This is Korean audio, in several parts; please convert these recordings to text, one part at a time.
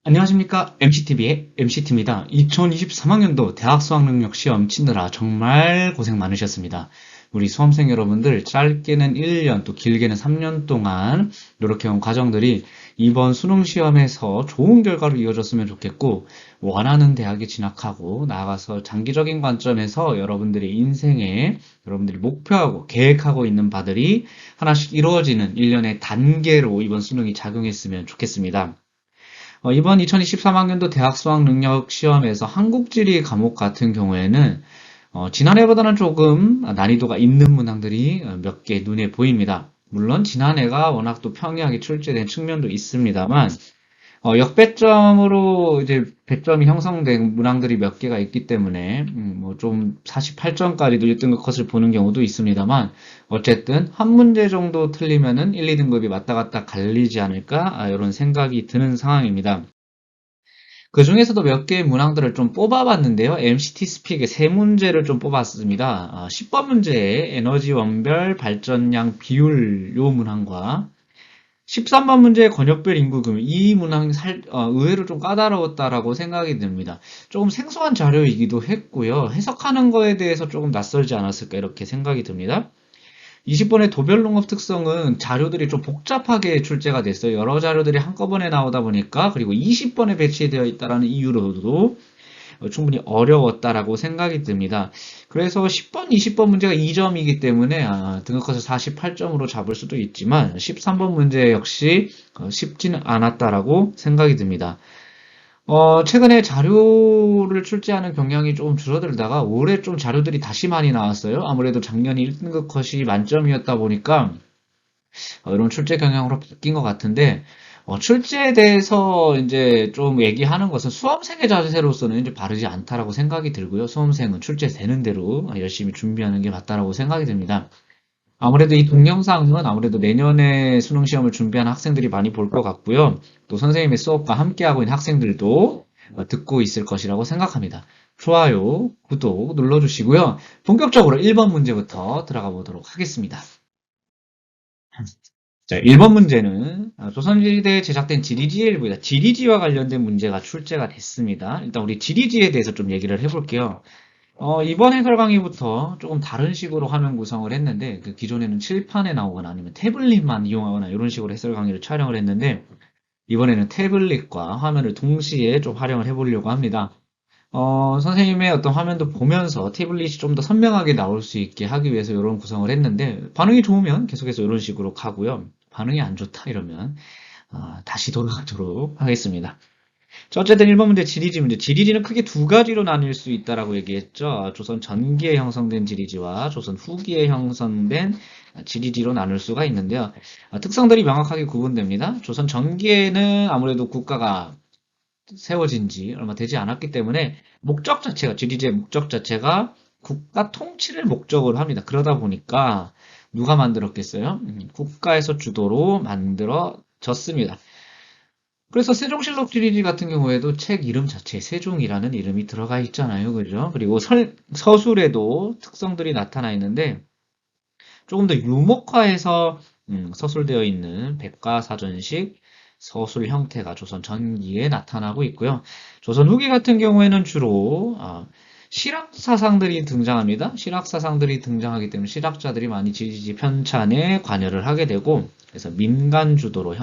안녕하십니까. MCTV의 MCT입니다. 2023학년도 대학 수학능력 시험 치느라 정말 고생 많으셨습니다. 우리 수험생 여러분들 짧게는 1년 또 길게는 3년 동안 노력해온 과정들이 이번 수능 시험에서 좋은 결과로 이어졌으면 좋겠고, 원하는 대학에 진학하고 나아가서 장기적인 관점에서 여러분들의 인생에 여러분들이 목표하고 계획하고 있는 바들이 하나씩 이루어지는 일련의 단계로 이번 수능이 작용했으면 좋겠습니다. 이번 2023학년도 대학 수학 능력 시험에서 한국지리 과목 같은 경우에는 지난해보다는 조금 난이도가 있는 문항들이 몇 개 눈에 보입니다. 물론 지난해가 워낙 또 평이하게 출제된 측면도 있습니다만 역배점으로 이제 배점이 형성된 문항들이 몇 개가 있기 때문에 뭐 좀 48점까지도 1등급 컷을 보는 경우도 있습니다만 어쨌든 한 문제 정도 틀리면은 1, 2등급이 왔다 갔다 갈리지 않을까 이런 생각이 드는 상황입니다. 그 중에서도 몇 개의 문항들을 좀 뽑아봤는데요. MCT 스픽의 세 문제를 좀 뽑았습니다. 10번 문제의 에너지 원별 발전량 비율 요 문항과 13번 문제의 권역별 인구 규모 이 문항이 의외로 좀 까다로웠다라고 생각이 듭니다. 조금 생소한 자료이기도 했고요. 해석하는 거에 대해서 조금 낯설지 않았을까 이렇게 생각이 듭니다. 20번의 도별 농업 특성은 자료들이 좀 복잡하게 출제가 됐어요. 여러 자료들이 한꺼번에 나오다 보니까 그리고 20번에 배치되어 있다는 이유로도 충분히 어려웠다라고 생각이 듭니다. 그래서 10번, 20번 문제가 2점이기 때문에 등급컷을 48점으로 잡을 수도 있지만 13번 문제 역시 쉽지는 않았다라고 생각이 듭니다. 최근에 자료를 출제하는 경향이 조금 줄어들다가 올해 좀 자료들이 다시 많이 나왔어요. 아무래도 작년이 1등급 컷이 만점이었다 보니까 이런 출제 경향으로 바뀐 것 같은데 출제에 대해서 이제 좀 얘기하는 것은 수험생의 자세로서는 이제 바르지 않다라고 생각이 들고요. 수험생은 출제되는 대로 열심히 준비하는 게 맞다라고 생각이 듭니다. 아무래도 이 동영상은 아무래도 내년에 수능 시험을 준비하는 학생들이 많이 볼 것 같고요. 또 선생님의 수업과 함께하고 있는 학생들도 듣고 있을 것이라고 생각합니다. 좋아요, 구독 눌러주시고요. 본격적으로 1번 문제부터 들어가 보도록 하겠습니다. 자, 1번 문제는 조선시대에 제작된 지리지의 일부이다. 지리지와 관련된 문제가 출제가 됐습니다. 일단 우리 지리지에 대해서 좀 얘기를 해볼게요. 이번 해설 강의부터 조금 다른 식으로 화면 구성을 했는데, 그 기존에는 칠판에 나오거나 아니면 태블릿만 이용하거나 이런 식으로 해설 강의를 촬영을 했는데, 이번에는 태블릿과 화면을 동시에 좀 활용을 해보려고 합니다. 선생님의 어떤 화면도 보면서 태블릿이 좀 더 선명하게 나올 수 있게 하기 위해서 이런 구성을 했는데, 반응이 좋으면 계속해서 이런 식으로 가고요. 반응이 안 좋다 이러면 다시 돌아가도록 하겠습니다. 자, 어쨌든 1번 문제 지리지 문제. 지리지는 크게 두 가지로 나뉠 수 있다라고 얘기했죠. 조선 전기에 형성된 지리지와 조선 후기에 형성된 지리지로 나눌 수가 있는데요. 특성들이 명확하게 구분됩니다. 조선 전기에는 아무래도 국가가 세워진 지 얼마 되지 않았기 때문에 목적 자체가, 지리지의 목적 자체가 국가 통치를 목적으로 합니다. 그러다 보니까 누가 만들었겠어요? 국가에서 주도로 만들어졌습니다. 그래서 세종실록 지리지 같은 경우에도 책 이름 자체에 세종이라는 이름이 들어가 있잖아요. 그죠? 그리고 서술에도 특성들이 나타나 있는데 조금 더 유목화해서 서술되어 있는 백과사전식 서술 형태가 조선 전기에 나타나고 있고요. 조선 후기 같은 경우에는 주로 실학사상들이 등장합니다. 실학사상들이 등장하기 때문에 실학자들이 많이 지리지 편찬에 관여를 하게 되고 그래서 민간 주도로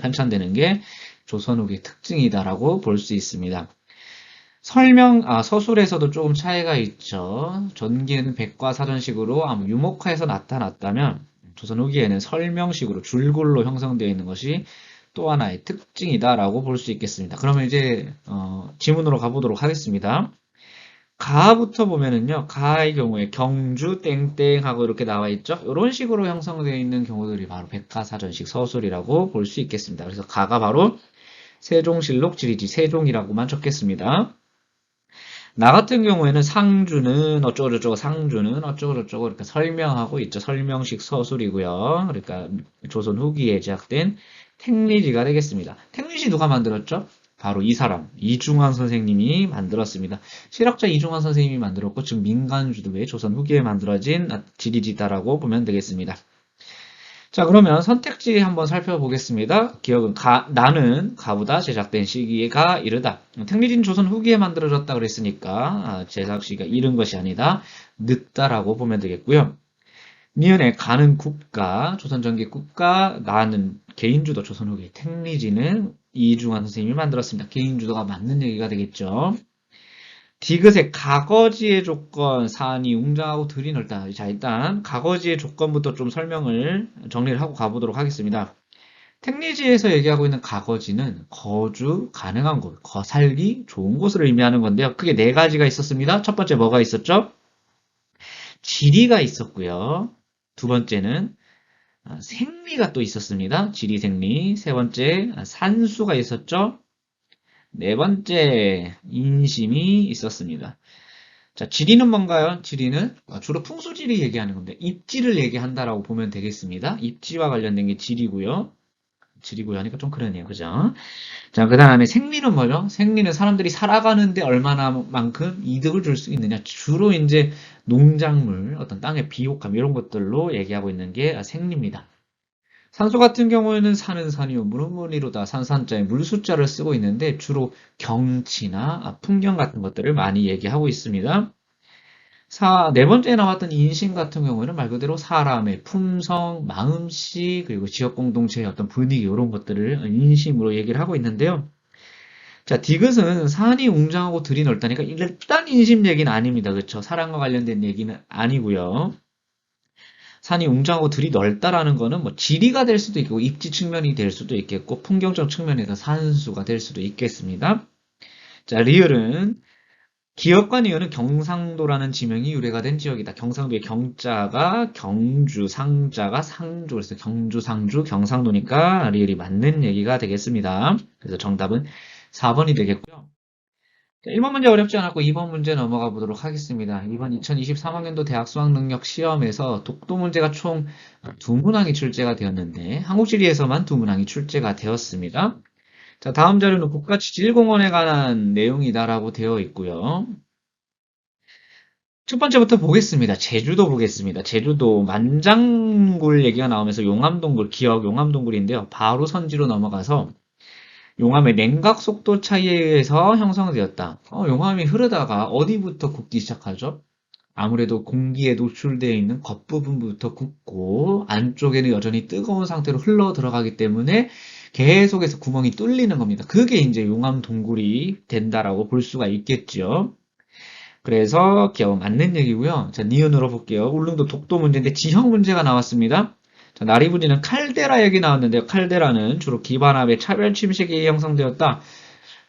편찬되는 게 조선 후기 특징이다라고 볼 수 있습니다. 서술에서도 조금 차이가 있죠. 전기에는 백과사전식으로 유목화해서 나타났다면 조선 후기에는 설명식으로 줄글로 형성되어 있는 것이 또 하나의 특징이다라고 볼 수 있겠습니다. 그러면 이제 지문으로 가보도록 하겠습니다. 가부터 보면은요, 가의 경우에 경주 땡땡 하고 이렇게 나와 있죠. 이런 식으로 형성되어 있는 경우들이 바로 백과사전식 서술이라고 볼 수 있겠습니다. 그래서 가가 바로 세종실록 지리지 세종이라고만 적겠습니다. 나 같은 경우에는 상주는 어쩌고저쩌고 상주는 어쩌고저쩌고 이렇게 설명하고 있죠. 설명식 서술이고요. 그러니까 조선 후기에 제작된 택리지가 되겠습니다. 택리지 누가 만들었죠? 바로 이 사람, 이중환 선생님이 만들었습니다. 실학자 이중환 선생님이 만들었고 즉 민간 주도의 조선 후기에 만들어진 지리지다라고 보면 되겠습니다. 자, 그러면 선택지 한번 살펴보겠습니다. 기억은 나는 가보다 제작된 시기가 이르다. 택리진 조선 후기에 만들어졌다 그랬으니까 제작 시기가 이른 것이 아니다. 늦다라고 보면 되겠고요. 니은의 가는 국가, 조선전기 국가, 나는 개인주도 조선 후기, 택리지는 이중환 선생님이 만들었습니다. 개인주도가 맞는 얘기가 되겠죠. 디귿의 가거지의 조건, 산이 웅장하고 들이 넓다. 자, 일단 가거지의 조건부터 좀 설명을 정리를 하고 가보도록 하겠습니다. 택리지에서 얘기하고 있는 가거지는 거주 가능한 곳, 살기 좋은 곳을 의미하는 건데요. 크게 네 가지가 있었습니다. 첫 번째 뭐가 있었죠? 지리가 있었고요. 두 번째는 생리가 또 있었습니다. 지리, 생리. 세 번째 산수가 있었죠. 네 번째 인심이 있었습니다. 자, 지리는 뭔가요? 지리는 주로 풍수지리 얘기하는 건데 입지를 얘기한다라고 보면 되겠습니다. 입지와 관련된 게 지리고요. 지리고요 하니까 좀 그러네요. 그죠? 자, 그 다음에 생리는 뭐죠? 생리는 사람들이 살아가는데 얼마나만큼 이득을 줄 수 있느냐. 주로 이제 농작물, 어떤 땅의 비옥함 이런 것들로 얘기하고 있는 게 생리입니다. 산소 같은 경우에는 산은 산이요, 물은 물이로다. 산산자에 물 숫자를 쓰고 있는데 주로 경치나 풍경 같은 것들을 많이 얘기하고 있습니다. 네 번째에 나왔던 인심 같은 경우에는 말 그대로 사람의 품성, 마음씨, 그리고 지역 공동체의 어떤 분위기 이런 것들을 인심으로 얘기를 하고 있는데요. 자, 디귿은 산이 웅장하고 들이 넓다니까 일단 인심 얘기는 아닙니다. 그렇죠? 사랑과 관련된 얘기는 아니고요. 산이 웅장하고 들이 넓다라는 거는 뭐 지리가 될 수도 있고 입지 측면이 될 수도 있겠고 풍경적 측면에서 산수가 될 수도 있겠습니다. 자, 리을은 기역과 니은은 경상도라는 지명이 유래가 된 지역이다. 경상도의 경자가 경주, 상자가 상주, 그래서 경주, 상주, 경상도니까 리을이 맞는 얘기가 되겠습니다. 그래서 정답은 4번이 되겠고요. 1번 문제 어렵지 않았고 2번 문제 넘어가 보도록 하겠습니다. 이번 2023학년도 대학 수학능력 시험에서 독도 문제가 총 2문항이 출제가 되었는데 한국지리에서만 2문항이 출제가 되었습니다. 자, 다음 자료는 국가지질공원에 관한 내용이다라고 되어 있고요. 첫 번째부터 보겠습니다. 제주도 보겠습니다. 제주도 만장굴 얘기가 나오면서 용암동굴, 기억 용암동굴인데요. 바로 선지로 넘어가서 용암의 냉각 속도 차이에 의해서 형성되었다. 용암이 흐르다가 어디부터 굳기 시작하죠? 아무래도 공기에 노출되어 있는 겉부분부터 굳고 안쪽에는 여전히 뜨거운 상태로 흘러 들어가기 때문에 계속해서 구멍이 뚫리는 겁니다. 그게 이제 용암 동굴이 된다라고 볼 수가 있겠죠. 그래서 기억 맞는 얘기고요. 자, 니은으로 볼게요. 울릉도 독도 문제인데 지형 문제가 나왔습니다. 자, 나리부지는 칼데라 얘기 나왔는데요. 칼데라는 주로 기반압의 차별 침식이 형성되었다.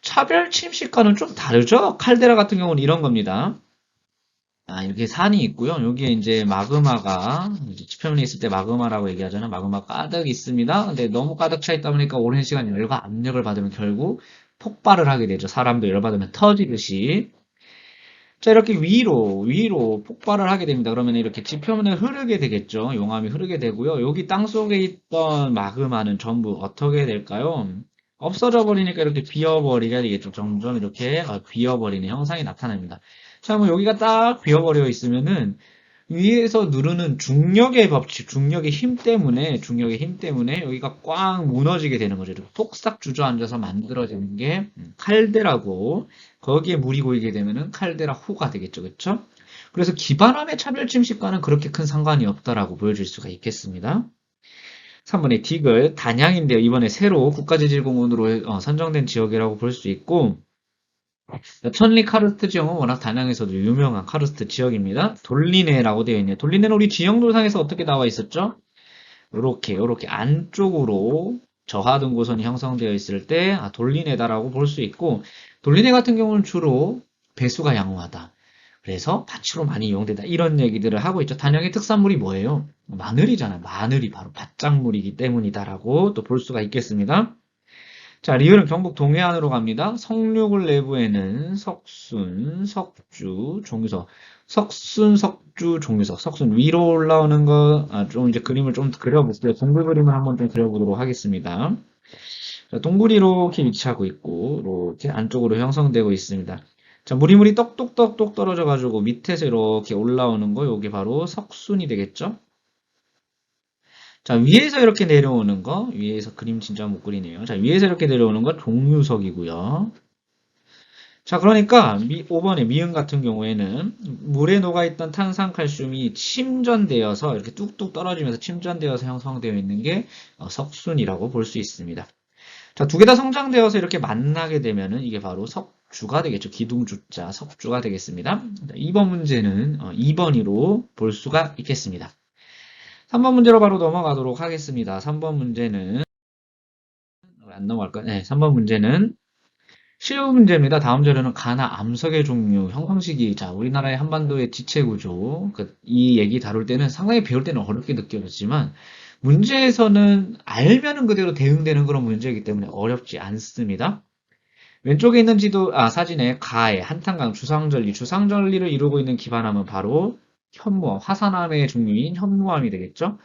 차별 침식과는 좀 다르죠? 칼데라 같은 경우는 이런 겁니다. 이렇게 산이 있고요. 여기에 이제 마그마가, 이제 지표면에 있을 때 마그마라고 얘기하잖아요. 마그마 가득 있습니다. 근데 너무 가득 차 있다 보니까 오랜 시간 열과 압력을 받으면 결국 폭발을 하게 되죠. 사람도 열받으면 터지듯이. 자, 이렇게 위로 폭발을 하게 됩니다. 그러면 이렇게 지표면에 흐르게 되겠죠. 용암이 흐르게 되고요. 여기 땅 속에 있던 마그마는 전부 어떻게 될까요? 없어져 버리니까 이렇게 비어버리게 되겠죠. 점점 이렇게 비어버리는 형상이 나타납니다. 자, 뭐 여기가 딱 비어버려 있으면은 위에서 누르는 중력의 법칙, 중력의 힘 때문에 여기가 꽉 무너지게 되는 거죠. 이렇게 폭삭 주저앉아서 만들어지는 게 칼데라고 거기에 물이 고이게 되면은 칼데라 호가 되겠죠. 그렇죠? 그래서 기반함의 차별 침식과는 그렇게 큰 상관이 없다라고 보여줄 수가 있겠습니다. 3번의 디귿, 단양인데요. 이번에 새로 국가지질공원으로 선정된 지역이라고 볼 수 있고 천리 카르스트 지형은 워낙 단양에서도 유명한 카르스트 지역입니다. 돌리네라고 되어 있네요. 돌리네는 우리 지형도상에서 어떻게 나와 있었죠? 요렇게 안쪽으로 저하등고선이 형성되어 있을 때 돌리네다라고 볼 수 있고 돌리네 같은 경우는 주로 배수가 양호하다. 그래서 밭으로 많이 이용된다. 이런 얘기들을 하고 있죠. 단양의 특산물이 뭐예요? 마늘이잖아요. 마늘이 바로 밭작물이기 때문이다라고 또 볼 수가 있겠습니다. 자, 리을은 경북 동해안으로 갑니다. 성류굴 내부에는 석순, 석주, 종유석. 석순, 석주, 종유석. 석순 위로 올라오는 거, 좀 이제 그림을 좀 그려볼게요. 동굴 그림을 한번 좀 그려보도록 하겠습니다. 자, 동굴이 이렇게 위치하고 있고, 이렇게 안쪽으로 형성되고 있습니다. 자, 물이 똑똑똑똑 떨어져가지고 밑에서 이렇게 올라오는 거, 요게 바로 석순이 되겠죠? 자, 위에서 이렇게 내려오는 거, 위에서 그림 진짜 못 그리네요. 자, 위에서 이렇게 내려오는 거 종유석이고요. 자, 그러니까 5번의 미음 같은 경우에는 물에 녹아있던 탄산칼슘이 침전되어서 이렇게 뚝뚝 떨어지면서 침전되어서 형성되어 있는 게 석순이라고 볼 수 있습니다. 자, 두 개 다 성장되어서 이렇게 만나게 되면은 이게 바로 석주가 되겠죠. 기둥주자 석주가 되겠습니다. 2번 문제는 2번으로 볼 수가 있겠습니다. 3번 문제로 바로 넘어가도록 하겠습니다. 3번 문제는 안 넘어갈까요? 네, 3번 문제는 쉬운 문제입니다. 다음 자료는 가나 암석의 종류, 형성시기. 자, 우리나라의 한반도의 지체 구조. 이 얘기 다룰 때는 상당히 배울 때는 어렵게 느껴졌지만 문제에서는 알면은 그대로 대응되는 그런 문제이기 때문에 어렵지 않습니다. 왼쪽에 있는 사진에 가해, 한탄강, 주상절리. 주상절리를 이루고 있는 기반함은 바로 현무암, 화산암의 종류인 현무암이 되겠죠.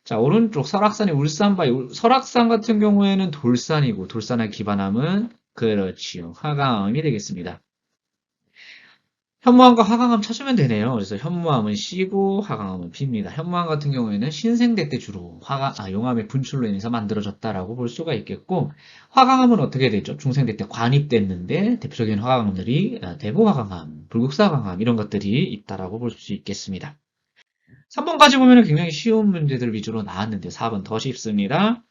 자, 오른쪽 설악산이 울산바위. 설악산 같은 경우에는 돌산이고 돌산의 기반함은 그렇지요. 화강암이 되겠습니다. 현무암과 화강암 찾으면 되네요. 그래서 현무암은 C고 화강암은 B입니다. 현무암 같은 경우에는 신생대 때 주로 용암의 분출로 인해서 만들어졌다라고 볼 수가 있겠고, 화강암은 어떻게 되죠? 중생대 때 관입됐는데 대표적인 화강암들이 대부화강암, 불국사화강암 이런 것들이 있다라고 볼 수 있겠습니다. 3번까지 보면 굉장히 쉬운 문제들 위주로 나왔는데 4번 더 쉽습니다.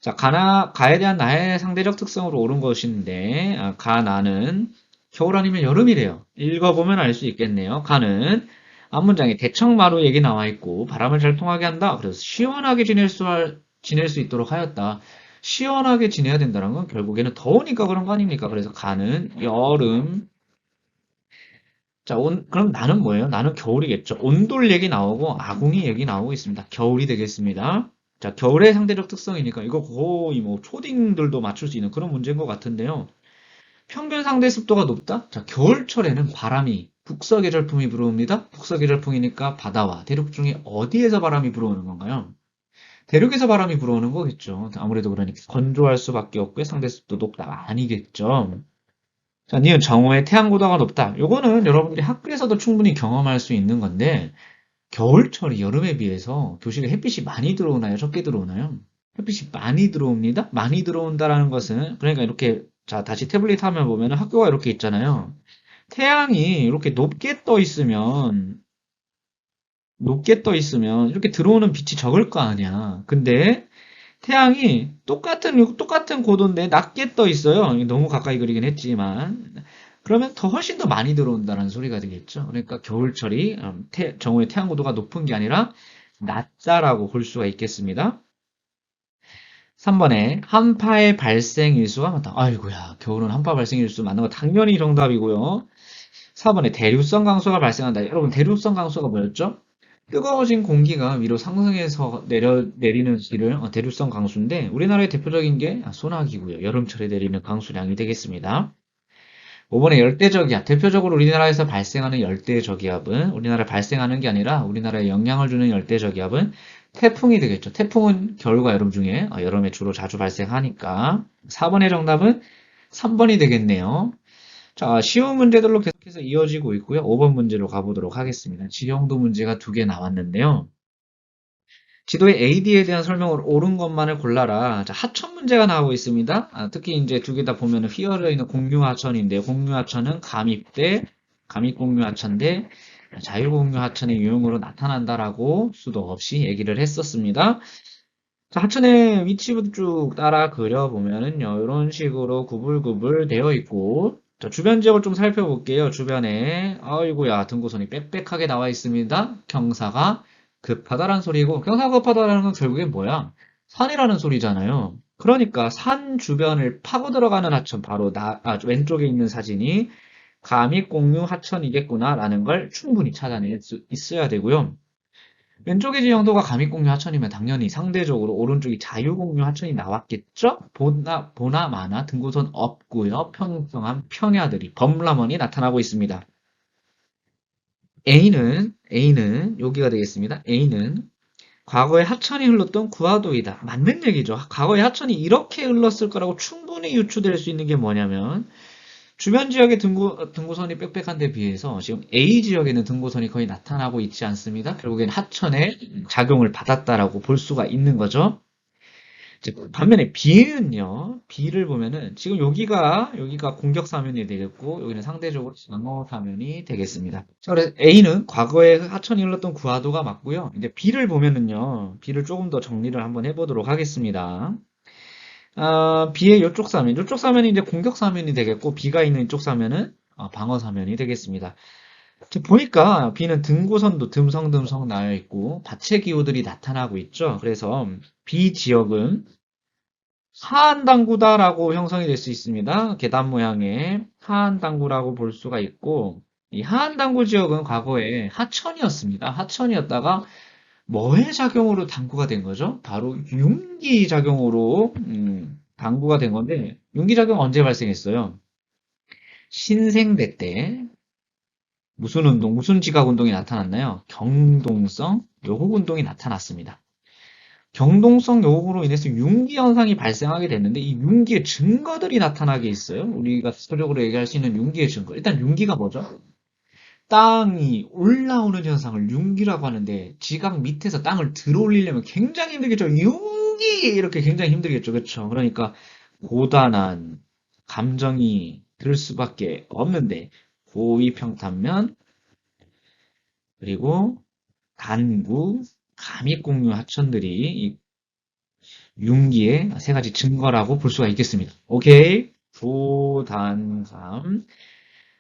자, 가에 대한 나의 상대적 특성으로 옳은 것인데, 가나는 겨울 아니면 여름이래요. 읽어보면 알 수 있겠네요. 가는 앞문장에 대청마루 얘기 나와 있고, 바람을 잘 통하게 한다. 그래서 시원하게 지낼 수 있도록 하였다. 시원하게 지내야 된다는 건 결국에는 더우니까 그런 거 아닙니까? 그래서 가는 여름. 자, 그럼 나는 뭐예요? 나는 겨울이겠죠. 온돌 얘기 나오고, 아궁이 얘기 나오고 있습니다. 겨울이 되겠습니다. 자, 겨울의 상대적 특성이니까 이거 거의 뭐 초딩들도 맞출 수 있는 그런 문제인 것 같은데요. 평균 상대 습도가 높다? 자, 겨울철에는 바람이 북서계절풍이 불어옵니다. 북서계절풍이니까 바다와 대륙 중에 어디에서 바람이 불어오는 건가요? 대륙에서 바람이 불어오는 거겠죠. 아무래도 그러니까 건조할 수밖에 없고 상대 습도 높다. 아니겠죠. 자, 니은 정오의 태양고도가 높다. 요거는 여러분들이 학교에서도 충분히 경험할 수 있는 건데 겨울철이 여름에 비해서 교실에 햇빛이 많이 들어오나요? 적게 들어오나요? 햇빛이 많이 들어옵니다. 많이 들어온다라는 것은 그러니까 이렇게 자 다시 태블릿 화면 보면은 학교가 이렇게 있잖아요. 태양이 이렇게 높게 떠 있으면 이렇게 들어오는 빛이 적을 거 아니야. 근데 태양이 똑같은 고도인데 낮게 떠 있어요. 너무 가까이 그리긴 했지만 그러면 훨씬 더 많이 들어온다는 소리가 되겠죠. 그러니까 겨울철이 정오의 태양 고도가 높은 게 아니라 낮다라고 볼 수가 있겠습니다. 3번에 한파의 발생 일수가 많다. 아이고야, 겨울은 한파 발생 일수 많은 거 당연히 정답이고요. 4번에 대륙성 강수가 발생한다. 여러분, 대륙성 강수가 뭐였죠? 뜨거워진 공기가 위로 상승해서 내리는 길을 대륙성 강수인데 우리나라의 대표적인 게 소나기고요. 여름철에 내리는 강수량이 되겠습니다. 5번에 열대저기압. 대표적으로 우리나라에서 발생하는 열대저기압은 우리나라에 발생하는 게 아니라 우리나라에 영향을 주는 열대저기압은 태풍이 되겠죠. 태풍은 겨울과 여름 중에 여름에 주로 자주 발생하니까 4번의 정답은 3번이 되겠네요. 자, 쉬운 문제들로 계속해서 이어지고 있고요. 5번 문제로 가보도록 하겠습니다. 지형도 문제가 두 개 나왔는데요. 지도의 AD에 대한 설명을 옳은 것만을 골라라. 자, 하천 문제가 나오고 있습니다. 특히 이제 두 개 다 보면은 휘어져 있는 공유하천인데요. 공유하천은 감입공유하천인데 자유공유하천의 유형으로 나타난다라고 수도 없이 얘기를 했었습니다. 자, 하천의 위치부터 쭉 따라 그려보면은요. 이런 식으로 구불구불 되어 있고 자, 주변 지역을 좀 살펴볼게요. 주변에 아이고야 등고선이 빽빽하게 나와 있습니다. 경사가 급하다라는 소리고 경사가 급하다라는 건 결국엔 뭐야? 산이라는 소리잖아요. 그러니까 산 주변을 파고 들어가는 하천 바로 왼쪽에 있는 사진이 감익공유 하천이겠구나라는 걸 충분히 찾아낼 수 있어야 되고요. 왼쪽의 지형도가 감익공유 하천이면 당연히 상대적으로 오른쪽이 자유공유 하천이 나왔겠죠? 보나 마나 등고선 없고요. 평평한 평야들이 범람원이 나타나고 있습니다. A는 여기가 되겠습니다. A는 과거에 하천이 흘렀던 구하도이다. 맞는 얘기죠. 과거에 하천이 이렇게 흘렀을 거라고 충분히 유추될 수 있는 게 뭐냐면 주변 지역의 등고선이 빽빽한 데 비해서 지금 A 지역에는 등고선이 거의 나타나고 있지 않습니다. 결국엔 하천의 작용을 받았다라고 볼 수가 있는 거죠. 이제 반면에 B는요, B를 보면은 지금 여기가 공격 사면이 되겠고, 여기는 상대적으로 방어 사면이 되겠습니다. 자, 그래서 A는 과거에 하천이 흘렀던 구하도가 맞고요. 이제 B를 보면은요, B를 조금 더 정리를 한번 해보도록 하겠습니다. B의 이쪽 사면이 이제 공격 사면이 되겠고, B가 있는 이쪽 사면은 방어 사면이 되겠습니다. 지금 보니까 B는 등고선도 듬성듬성 나여 있고, 받체 기호들이 나타나고 있죠. 그래서 B 지역은 하한당구다라고 형성이 될 수 있습니다. 계단 모양의 하한당구라고 볼 수가 있고, 이 하한당구 지역은 과거에 하천이었습니다. 하천이었다가 뭐의 작용으로 당구가 된 거죠? 바로 융기 작용으로 당구가 된 건데, 융기 작용 언제 발생했어요? 신생대 때 무슨 운동, 무슨 지각 운동이 나타났나요? 경동성 요곡 운동이 나타났습니다. 경동성 요곡으로 인해서 융기 현상이 발생하게 됐는데 이 융기의 증거들이 나타나게 있어요. 우리가 대표적으로 얘기할 수 있는 융기의 증거. 일단 융기가 뭐죠? 땅이 올라오는 현상을 융기라고 하는데 지각 밑에서 땅을 들어 올리려면 굉장히 힘들겠죠. 융기 이렇게 굉장히 힘들겠죠. 그렇죠? 그러니까 고단한 감정이 들 수밖에 없는데 고위평탄면 그리고 단구, 감익공유 하천들이 이 융기의 세 가지 증거라고 볼 수가 있겠습니다. 오케이. 조단감.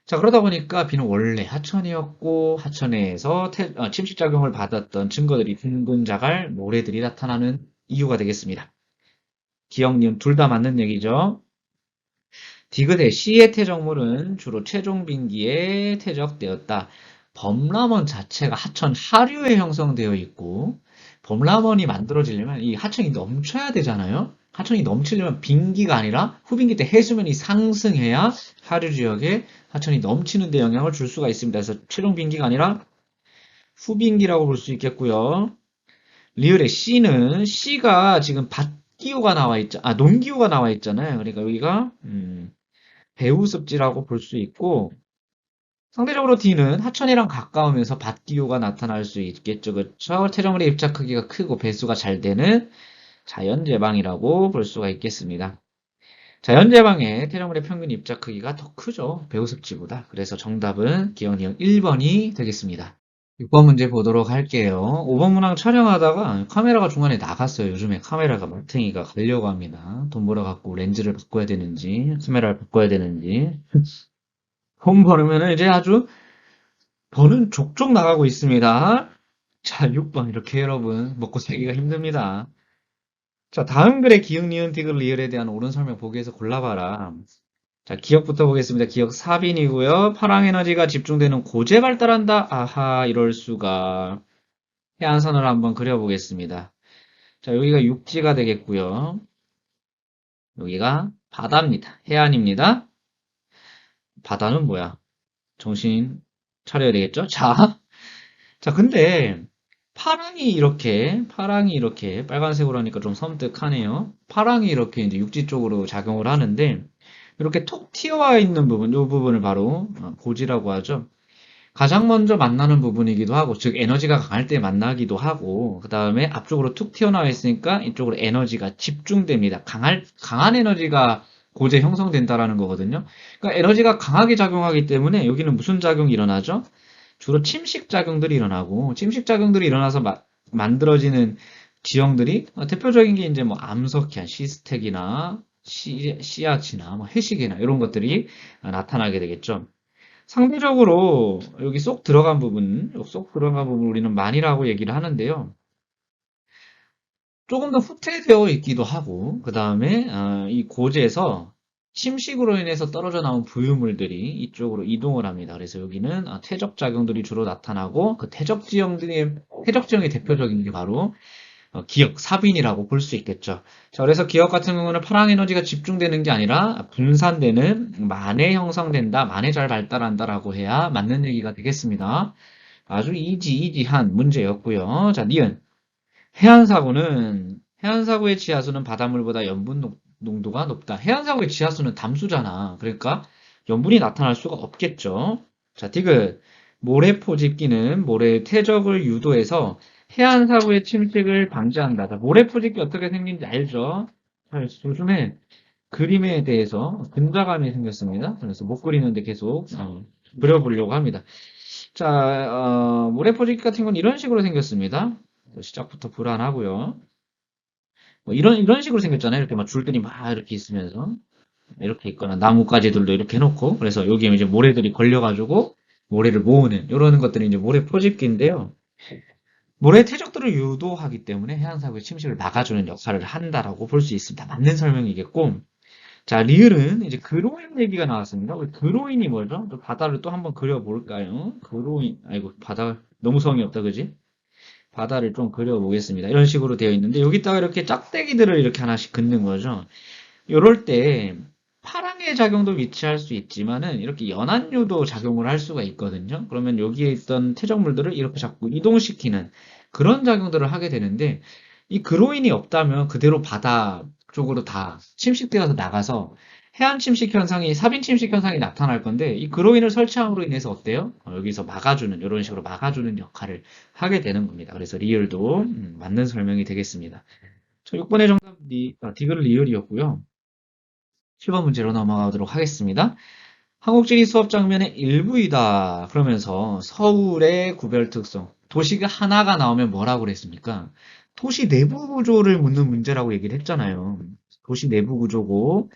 자, 그러다 보니까 B는 원래 하천이었고, 하천에서 침식작용을 받았던 증거들이 둥근자갈, 모래들이 나타나는 이유가 되겠습니다. 기억, 니은 둘 다 맞는 얘기죠. 디귿의 C의 퇴적물은 주로 최종 빙기에 퇴적되었다. 범람원 자체가 하천 하류에 형성되어 있고, 범람원이 만들어지려면 이 하천이 넘쳐야 되잖아요. 하천이 넘치려면 빙기가 아니라 후빙기 때 해수면이 상승해야 하류 지역에 하천이 넘치는 데 영향을 줄 수가 있습니다. 그래서 최종 빙기가 아니라 후빙기라고 볼 수 있겠고요. 리을의 C가 지금 밭기호가 나와 있죠. 논기호가 나와 있잖아요. 그러니까 여기가 배우습지라고 볼 수 있고 상대적으로 D는 하천이랑 가까우면서 밭기호가 나타날 수 있겠죠. 그렇죠? 퇴적물의 입자 크기가 크고 배수가 잘 되는 자연제방이라고 볼 수가 있겠습니다. 자연제방의 퇴적물의 평균 입자 크기가 더 크죠. 배우습지보다. 그래서 정답은 기억니은 1번이 되겠습니다. 6번 문제 보도록 할게요. 5번 문항 촬영하다가 카메라가 중간에 나갔어요. 요즘에 카메라가 말탱이가 가려고 합니다. 돈 벌어갖고 렌즈를 바꿔야 되는지, 카메라를 바꿔야 되는지. 돈 벌으면 이제 아주 버는 족족 나가고 있습니다. 자, 6번 이렇게 여러분 먹고 살기가 힘듭니다. 자, 다음 글의 기역, 니은, 디귿, 리을에 대한 옳은 설명 보기에서 골라봐라. 자, 기역부터 보겠습니다. 기역 4빈이고요. 파랑에너지가 집중되는 고제 발달한다. 아하, 이럴 수가. 해안선을 한번 그려보겠습니다. 자, 여기가 육지가 되겠고요. 여기가 바다입니다. 해안입니다. 바다는 뭐야? 정신 차려야 되겠죠? 자, 근데 파랑이 이렇게 빨간색으로 하니까 좀 섬뜩하네요. 파랑이 이렇게 이제 육지 쪽으로 작용을 하는데 이렇게 톡 튀어와 있는 부분, 이 부분을 바로 고지라고 하죠. 가장 먼저 만나는 부분이기도 하고, 즉 에너지가 강할 때 만나기도 하고, 그 다음에 앞쪽으로 툭 튀어나와 있으니까 이쪽으로 에너지가 집중됩니다. 강한 에너지가 고제 형성된다라는 거거든요. 그러니까 에너지가 강하게 작용하기 때문에 여기는 무슨 작용이 일어나죠? 주로 침식 작용들이 일어나고, 침식 작용들이 일어나서 만들어지는 지형들이 대표적인 게 이제 뭐 암석현, 시스텍이나 씨앗이나 뭐 해식이나 이런 것들이 나타나게 되겠죠. 상대적으로 여기 쏙 들어간 부분 우리는 만이라고 얘기를 하는데요. 조금 더 후퇴되어 있기도 하고, 그 다음에 이 고지에서 침식으로 인해서 떨어져 나온 부유물들이 이쪽으로 이동을 합니다. 그래서 여기는 퇴적 작용들이 주로 나타나고 그 퇴적 지형의 대표적인 게 바로 기역, 사빈이라고 볼 수 있겠죠. 자, 그래서 기역 같은 경우는 파랑 에너지가 집중되는 게 아니라 분산되는 만에 형성된다, 만에 잘 발달한다라고 해야 맞는 얘기가 되겠습니다. 아주 이지한 문제였고요. 자, 니은. 해안사고의 지하수는 바닷물보다 염분 농도가 높다. 해안사고의 지하수는 담수잖아. 그러니까 염분이 나타날 수가 없겠죠. 자, 디귿. 모래 포집기는 모래의 퇴적을 유도해서 해안사구의 침식을 방지한다. 자, 모래 포집기 어떻게 생긴지 알죠? 자, 요즘에 그림에 대해서 근자감이 생겼습니다. 그래서 못 그리는데 계속 그려보려고 합니다. 자, 모래 포집기 같은 건 이런 식으로 생겼습니다. 시작부터 불안하고요. 뭐 이런 식으로 생겼잖아요. 이렇게 막 줄들이 막 이렇게 있으면서. 이렇게 있거나 나뭇가지들도 이렇게 해놓고 그래서 여기에 이제 모래들이 걸려가지고 모래를 모으는 이런 것들이 이제 모래 포집기인데요. 모래 퇴적들을 유도하기 때문에 해안사고의 침식을 막아주는 역할을 한다라고 볼 수 있습니다. 맞는 설명이겠고 자 리을은 이제 그로인 얘기가 나왔습니다. 우리 그로인이 뭐죠? 또 바다를 또 한번 그려볼까요? 그로인 아이고 바다 너무 성의 없다 그지? 바다를 좀 그려보겠습니다. 이런 식으로 되어 있는데 여기다가 이렇게 짝대기들을 이렇게 하나씩 긋는 거죠. 요럴 때 파랑의 작용도 위치할 수 있지만은 이렇게 연안류도 작용을 할 수가 있거든요. 그러면 여기에 있던 퇴적물들을 이렇게 자꾸 이동시키는 그런 작용들을 하게 되는데 이 그로인이 없다면 그대로 바다 쪽으로 다 침식되어서 나가서 해안 침식 현상이 사빈 침식 현상이 나타날 건데 이 그로인을 설치함으로 인해서 어때요? 여기서 막아주는 이런 식으로 막아주는 역할을 하게 되는 겁니다. 그래서 리을도 맞는 설명이 되겠습니다. 자, 6번의 정답 디귿 리을이었고요. 7번 문제로 넘어가도록 하겠습니다. 한국지리 수업 장면의 일부이다. 그러면서 서울의 구별 특성. 도시가 하나가 나오면 뭐라고 그랬습니까? 도시 내부 구조를 묻는 문제라고 얘기를 했잖아요. 도시 내부 구조고.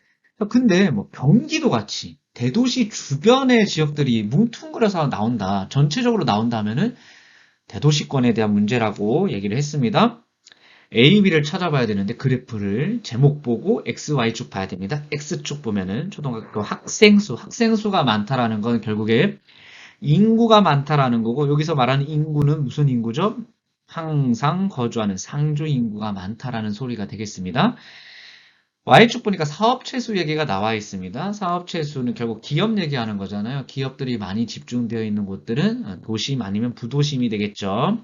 근데 뭐 경기도 같이 대도시 주변의 지역들이 뭉뚱그려서 나온다. 전체적으로 나온다면은 대도시권에 대한 문제라고 얘기를 했습니다. A, B를 찾아봐야 되는데 그래프를 제목 보고 X, Y축 봐야 됩니다. X축 보면은 초등학교 학생수가 많다라는 건 결국에 인구가 많다라는 거고 여기서 말하는 인구는 무슨 인구죠? 항상 거주하는 상주 인구가 많다라는 소리가 되겠습니다. Y축 보니까 사업체수 얘기가 나와 있습니다. 사업체수는 결국 기업 얘기하는 거잖아요. 기업들이 많이 집중되어 있는 곳들은 도심 아니면 부도심이 되겠죠.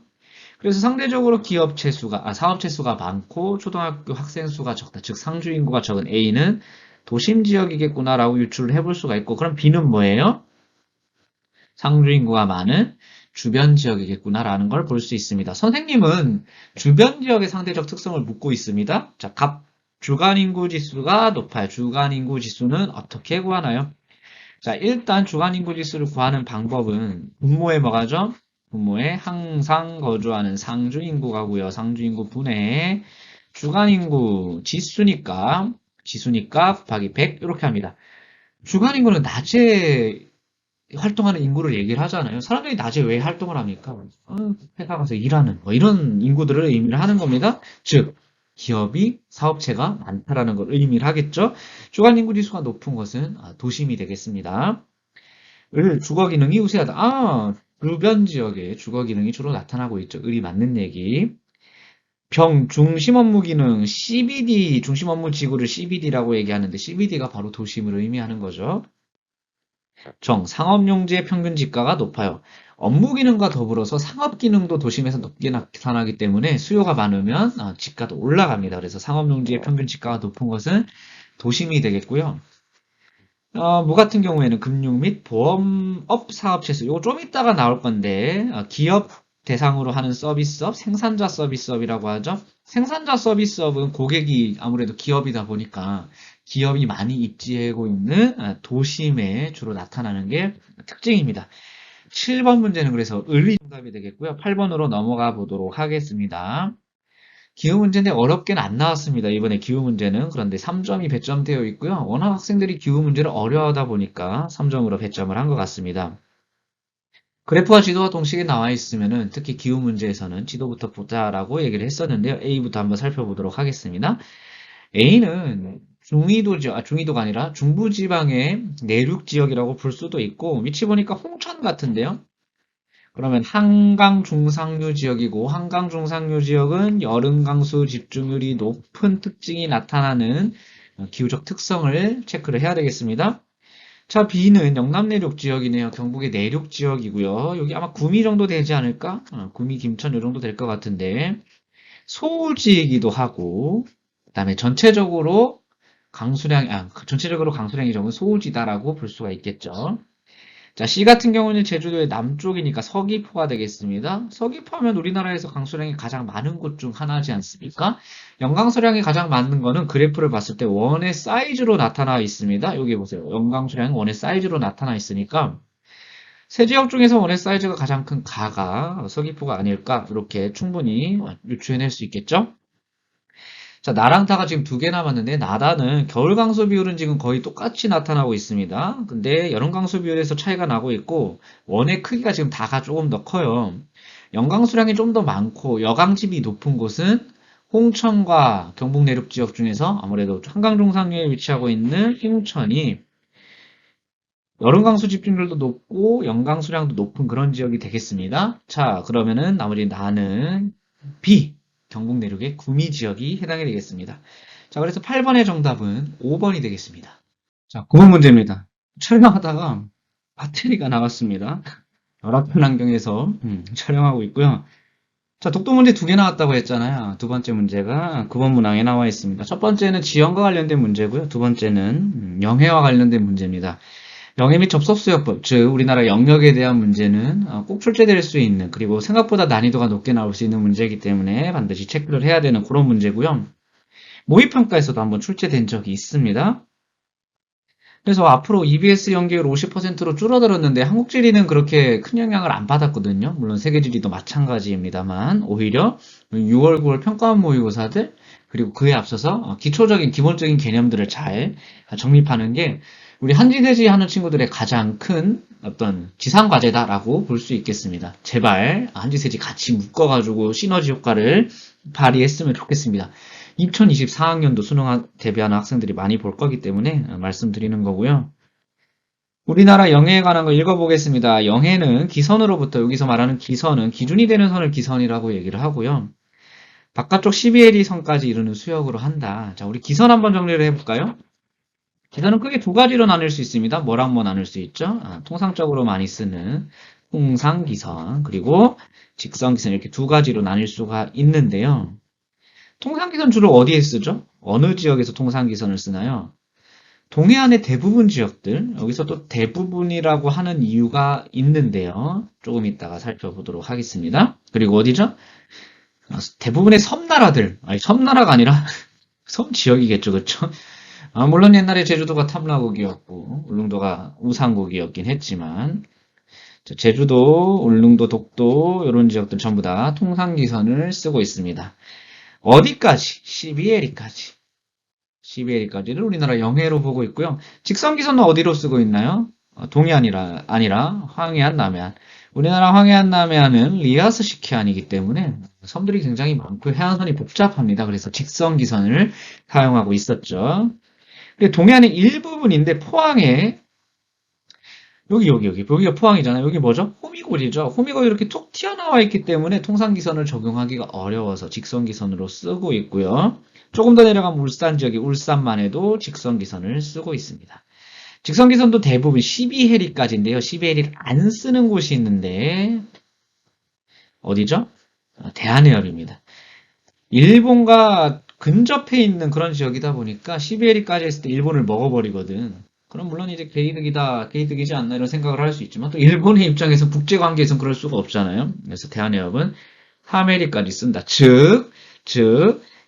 그래서 상대적으로 사업체 수가 많고 초등학교 학생 수가 적다. 즉 상주 인구가 적은 A는 도심 지역이겠구나라고 유출을 해볼 수가 있고 그럼 B는 뭐예요? 상주 인구가 많은 주변 지역이겠구나라는 걸 볼 수 있습니다. 선생님은 주변 지역의 상대적 특성을 묻고 있습니다. 자, 주간 인구 지수가 높아요. 주간 인구 지수는 어떻게 구하나요? 자, 일단 주간 인구 지수를 구하는 방법은 분모에 뭐가죠? 분모에 항상 거주하는 상주 인구가고요. 상주 인구 분의 주간 인구 지수니까 곱하기 100 이렇게 합니다. 주간 인구는 낮에 활동하는 인구를 얘기를 하잖아요. 사람들이 낮에 왜 활동을 합니까? 회사 가서 일하는 뭐 이런 인구들을 의미를 하는 겁니다. 즉 기업이 사업체가 많다라는 걸 의미를 하겠죠. 주간 인구 지수가 높은 것은 도심이 되겠습니다. 주거 기능이 우세하다. 주변 지역에 주거 기능이 주로 나타나고 있죠. 을이 맞는 얘기. 중심 업무 기능, CBD, 중심 업무 지구를 CBD라고 얘기하는데 CBD가 바로 도심을 의미하는 거죠. 상업용지의 평균 지가가 높아요. 업무 기능과 더불어서 상업 기능도 도심에서 높게 나타나기 때문에 수요가 많으면 지가도 올라갑니다. 그래서 상업용지의 평균 지가가 높은 것은 도심이 되겠고요. 같은 경우에는 금융 및 보험업 사업체수, 이거 좀 이따가 나올 건데, 기업 대상으로 하는 서비스업, 생산자 서비스업이라고 하죠. 생산자 서비스업은 고객이 아무래도 기업이다 보니까 기업이 많이 입지하고 있는 도심에 주로 나타나는 게 특징입니다. 7번 문제는 그래서 을이 정답이 되겠고요. 8번으로 넘어가 보도록 하겠습니다. 기후 문제인데 어렵게는 안 나왔습니다. 이번에 기후 문제는. 그런데 3점이 배점되어 있고요. 워낙 학생들이 기후 문제를 어려워하다 보니까 3점으로 배점을 한 것 같습니다. 그래프와 지도가 동시에 나와 있으면은 특히 기후 문제에서는 지도부터 보자라고 얘기를 했었는데요. A부터 한번 살펴보도록 하겠습니다. A는 중위도가 아니라 중부지방의 내륙 지역이라고 볼 수도 있고 위치 보니까 홍천 같은데요. 그러면 한강 중상류 지역이고 한강 중상류 지역은 여름 강수 집중률이 높은 특징이 나타나는 기후적 특성을 체크를 해야 되겠습니다. 자, B는 영남 내륙 지역이네요. 경북의 내륙 지역이고요. 여기 아마 구미 정도 되지 않을까? 구미, 김천 요 정도 될 것 같은데 소우지이기도 하고 그다음에 전체적으로 전체적으로 강수량이 적은 소우지다라고 볼 수가 있겠죠. 자, C 같은 경우는 제주도의 남쪽이니까 서귀포가 되겠습니다. 서귀포하면 우리나라에서 강수량이 가장 많은 곳 중 하나지 않습니까? 연강수량이 가장 많은 거는 그래프를 봤을 때 원의 사이즈로 나타나 있습니다. 여기 보세요. 연강수량이 원의 사이즈로 나타나 있으니까 세 지역 중에서 원의 사이즈가 가장 큰 가가 서귀포가 아닐까 이렇게 충분히 유추해낼 수 있겠죠? 자, 나랑 다가 지금 두 개 남았는데 나다는 겨울 강수 비율은 지금 거의 똑같이 나타나고 있습니다. 근데 여름 강수 비율에서 차이가 나고 있고 원의 크기가 지금 다가 조금 더 커요. 연강수량이 좀 더 많고 여강집이 높은 곳은 홍천과 경북 내륙 지역 중에서 아무래도 한강 중상류에 위치하고 있는 홍천이 여름 강수 집중률도 높고 연강 수량도 높은 그런 지역이 되겠습니다. 자, 그러면은 나머지 나는 B, 경북 내륙의 구미 지역이 해당이 되겠습니다. 자, 그래서 8번의 정답은 5번이 되겠습니다. 자, 9번 문제입니다. 촬영하다가 배터리가 나갔습니다. 열악한 환경에서 촬영하고 있고요. 자, 독도 문제 두 개 나왔다고 했잖아요. 두 번째 문제가 9번 문항에 나와 있습니다. 첫 번째는 지형과 관련된 문제고요. 두 번째는 영해와 관련된 문제입니다. 영해 및 접속수요법, 즉 우리나라 영역에 대한 문제는 꼭 출제될 수 있는, 그리고 생각보다 난이도가 높게 나올 수 있는 문제이기 때문에 반드시 체크를 해야 되는 그런 문제고요. 모의평가에서도 한번 출제된 적이 있습니다. 그래서 앞으로 EBS 연계율 50%로 줄어들었는데 한국지리는 그렇게 큰 영향을 안 받았거든요. 물론 세계지리도 마찬가지입니다만 오히려 6월, 9월 평가원 모의고사들, 그리고 그에 앞서서 기초적인 기본적인 개념들을 잘 정립하는 게 우리 한지대지 하는 친구들의 가장 큰 어떤 지상과제다라고 볼 수 있겠습니다. 제발 한지세지 같이 묶어가지고 시너지 효과를 발휘했으면 좋겠습니다. 2024학년도 수능 대비하는 학생들이 많이 볼 거기 때문에 말씀드리는 거고요. 우리나라 영해에 관한 거 읽어보겠습니다. 영해는 기선으로부터, 여기서 말하는 기선은 기준이 되는 선을 기선이라고 얘기를 하고요. 바깥쪽 12LE 선까지 이루는 수역으로 한다. 자, 우리 기선 한번 정리를 해볼까요? 기선은 크게 두 가지로 나눌 수 있습니다. 뭐랑 뭐 나눌 수 있죠? 통상적으로 많이 쓰는 통상기선, 그리고 직선기선, 이렇게 두 가지로 나눌 수가 있는데요. 통상기선 주로 어디에 쓰죠? 어느 지역에서 통상기선을 쓰나요? 동해안의 대부분 지역들, 여기서 또 대부분이라고 하는 이유가 있는데요. 조금 이따가 살펴보도록 하겠습니다. 그리고 어디죠? 대부분의 섬나라들, 아니 섬나라가 아니라 섬 지역이겠죠, 그렇죠? 물론 옛날에 제주도가 탐라국이었고 울릉도가 우상국이었긴 했지만 제주도, 울릉도, 독도 이런 지역들 전부 다 통상기선을 쓰고 있습니다. 어디까지? 12LE까지. 12LE까지를 우리나라 영해로 보고 있고요. 직선기선은 어디로 쓰고 있나요? 아니라 황해안, 남해안. 우리나라 황해안, 남해안은 리아스 시키안이기 때문에 섬들이 굉장히 많고 해안선이 복잡합니다. 그래서 직선기선을 사용하고 있었죠. 동해안의 일부분인데 포항에 여기가 포항이잖아요. 여기 뭐죠? 호미곶이죠. 호미곶이 이렇게 툭 튀어나와 있기 때문에 통상기선을 적용하기가 어려워서 직선기선으로 쓰고 있고요. 조금 더 내려가면 울산 지역이 울산만 해도 직선기선을 쓰고 있습니다. 직선기선도 대부분 12해리까지인데요. 12해리를 안 쓰는 곳이 있는데 어디죠? 대한해협입니다. 일본과 근접해 있는 그런 지역이다 보니까 12해리까지 했을 때 일본을 먹어버리거든. 그럼 물론 이제 개이득이지 않나 이런 생각을 할 수 있지만 또 일본의 입장에서 국제관계에서는 그럴 수가 없잖아요. 그래서 대한해협은 3해리까지 쓴다. 즉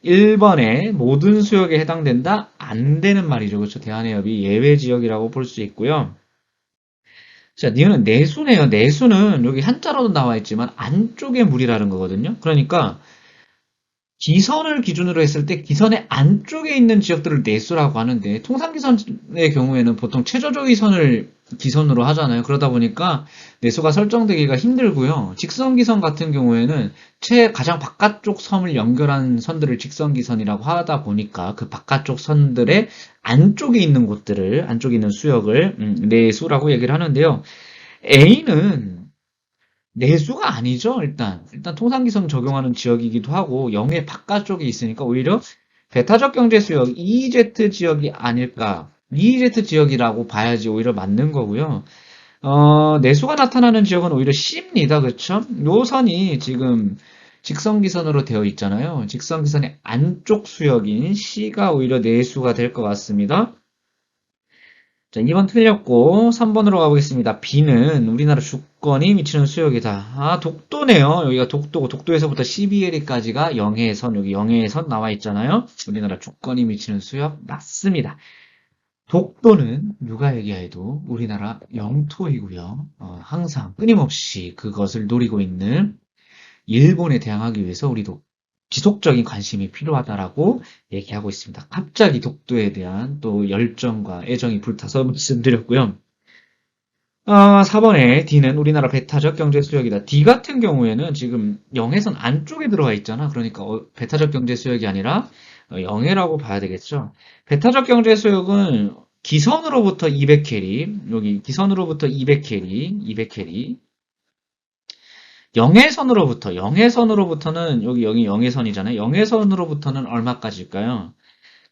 1번의 모든 수역에 해당된다? 안 되는 말이죠. 그렇죠? 대한해협이 예외 지역이라고 볼 수 있고요. 자, 니은은 내수네요. 내수는 여기 한자로도 나와 있지만 안쪽의 물이라는 거거든요. 그러니까 기선을 기준으로 했을 때 기선의 안쪽에 있는 지역들을 내수라고 하는데 통상기선의 경우에는 보통 최저조위선을 기선으로 하잖아요. 그러다 보니까 내수가 설정되기가 힘들고요. 직선기선 같은 경우에는 가장 바깥쪽 섬을 연결한 선들을 직선기선이라고 하다 보니까 그 바깥쪽 선들의 안쪽에 있는 곳들을, 안쪽에 있는 수역을 내수라고 얘기를 하는데요. A는 내수가 아니죠, 일단. 통상기선 적용하는 지역이기도 하고, 영해 바깥쪽에 있으니까 오히려 배타적 경제수역 EEZ 지역이 아닐까. EEZ 지역이라고 봐야지 오히려 맞는 거고요. 내수가 나타나는 지역은 오히려 C입니다, 그쵸? 요 선이 지금 직선기선으로 되어 있잖아요. 직선기선의 안쪽 수역인 C가 오히려 내수가 될 것 같습니다. 자, 2번 틀렸고 3번으로 가보겠습니다. B는 우리나라 주권이 미치는 수역이다. 아, 독도네요. 여기가 독도고 독도에서부터 CBL까지가 영해선, 여기 영해선 나와 있잖아요. 우리나라 주권이 미치는 수역 맞습니다. 독도는 누가 얘기해도 우리나라 영토이고요. 항상 끊임없이 그것을 노리고 있는 일본에 대항하기 위해서 우리도 지속적인 관심이 필요하다라고 얘기하고 있습니다. 갑자기 독도에 대한 또 열정과 애정이 불타서 말씀드렸고요. 4번에 D는 우리나라 배타적 경제 수역이다. D 같은 경우에는 지금 영해선 안쪽에 들어가 있잖아. 그러니까 배타적 경제 수역이 아니라 영해라고 봐야 되겠죠. 배타적 경제 수역은 기선으로부터 200캐리, 여기 기선으로부터 200캐리, 영해선으로부터는 여기 영해선이잖아요. 영해선으로부터는 얼마까지일까요?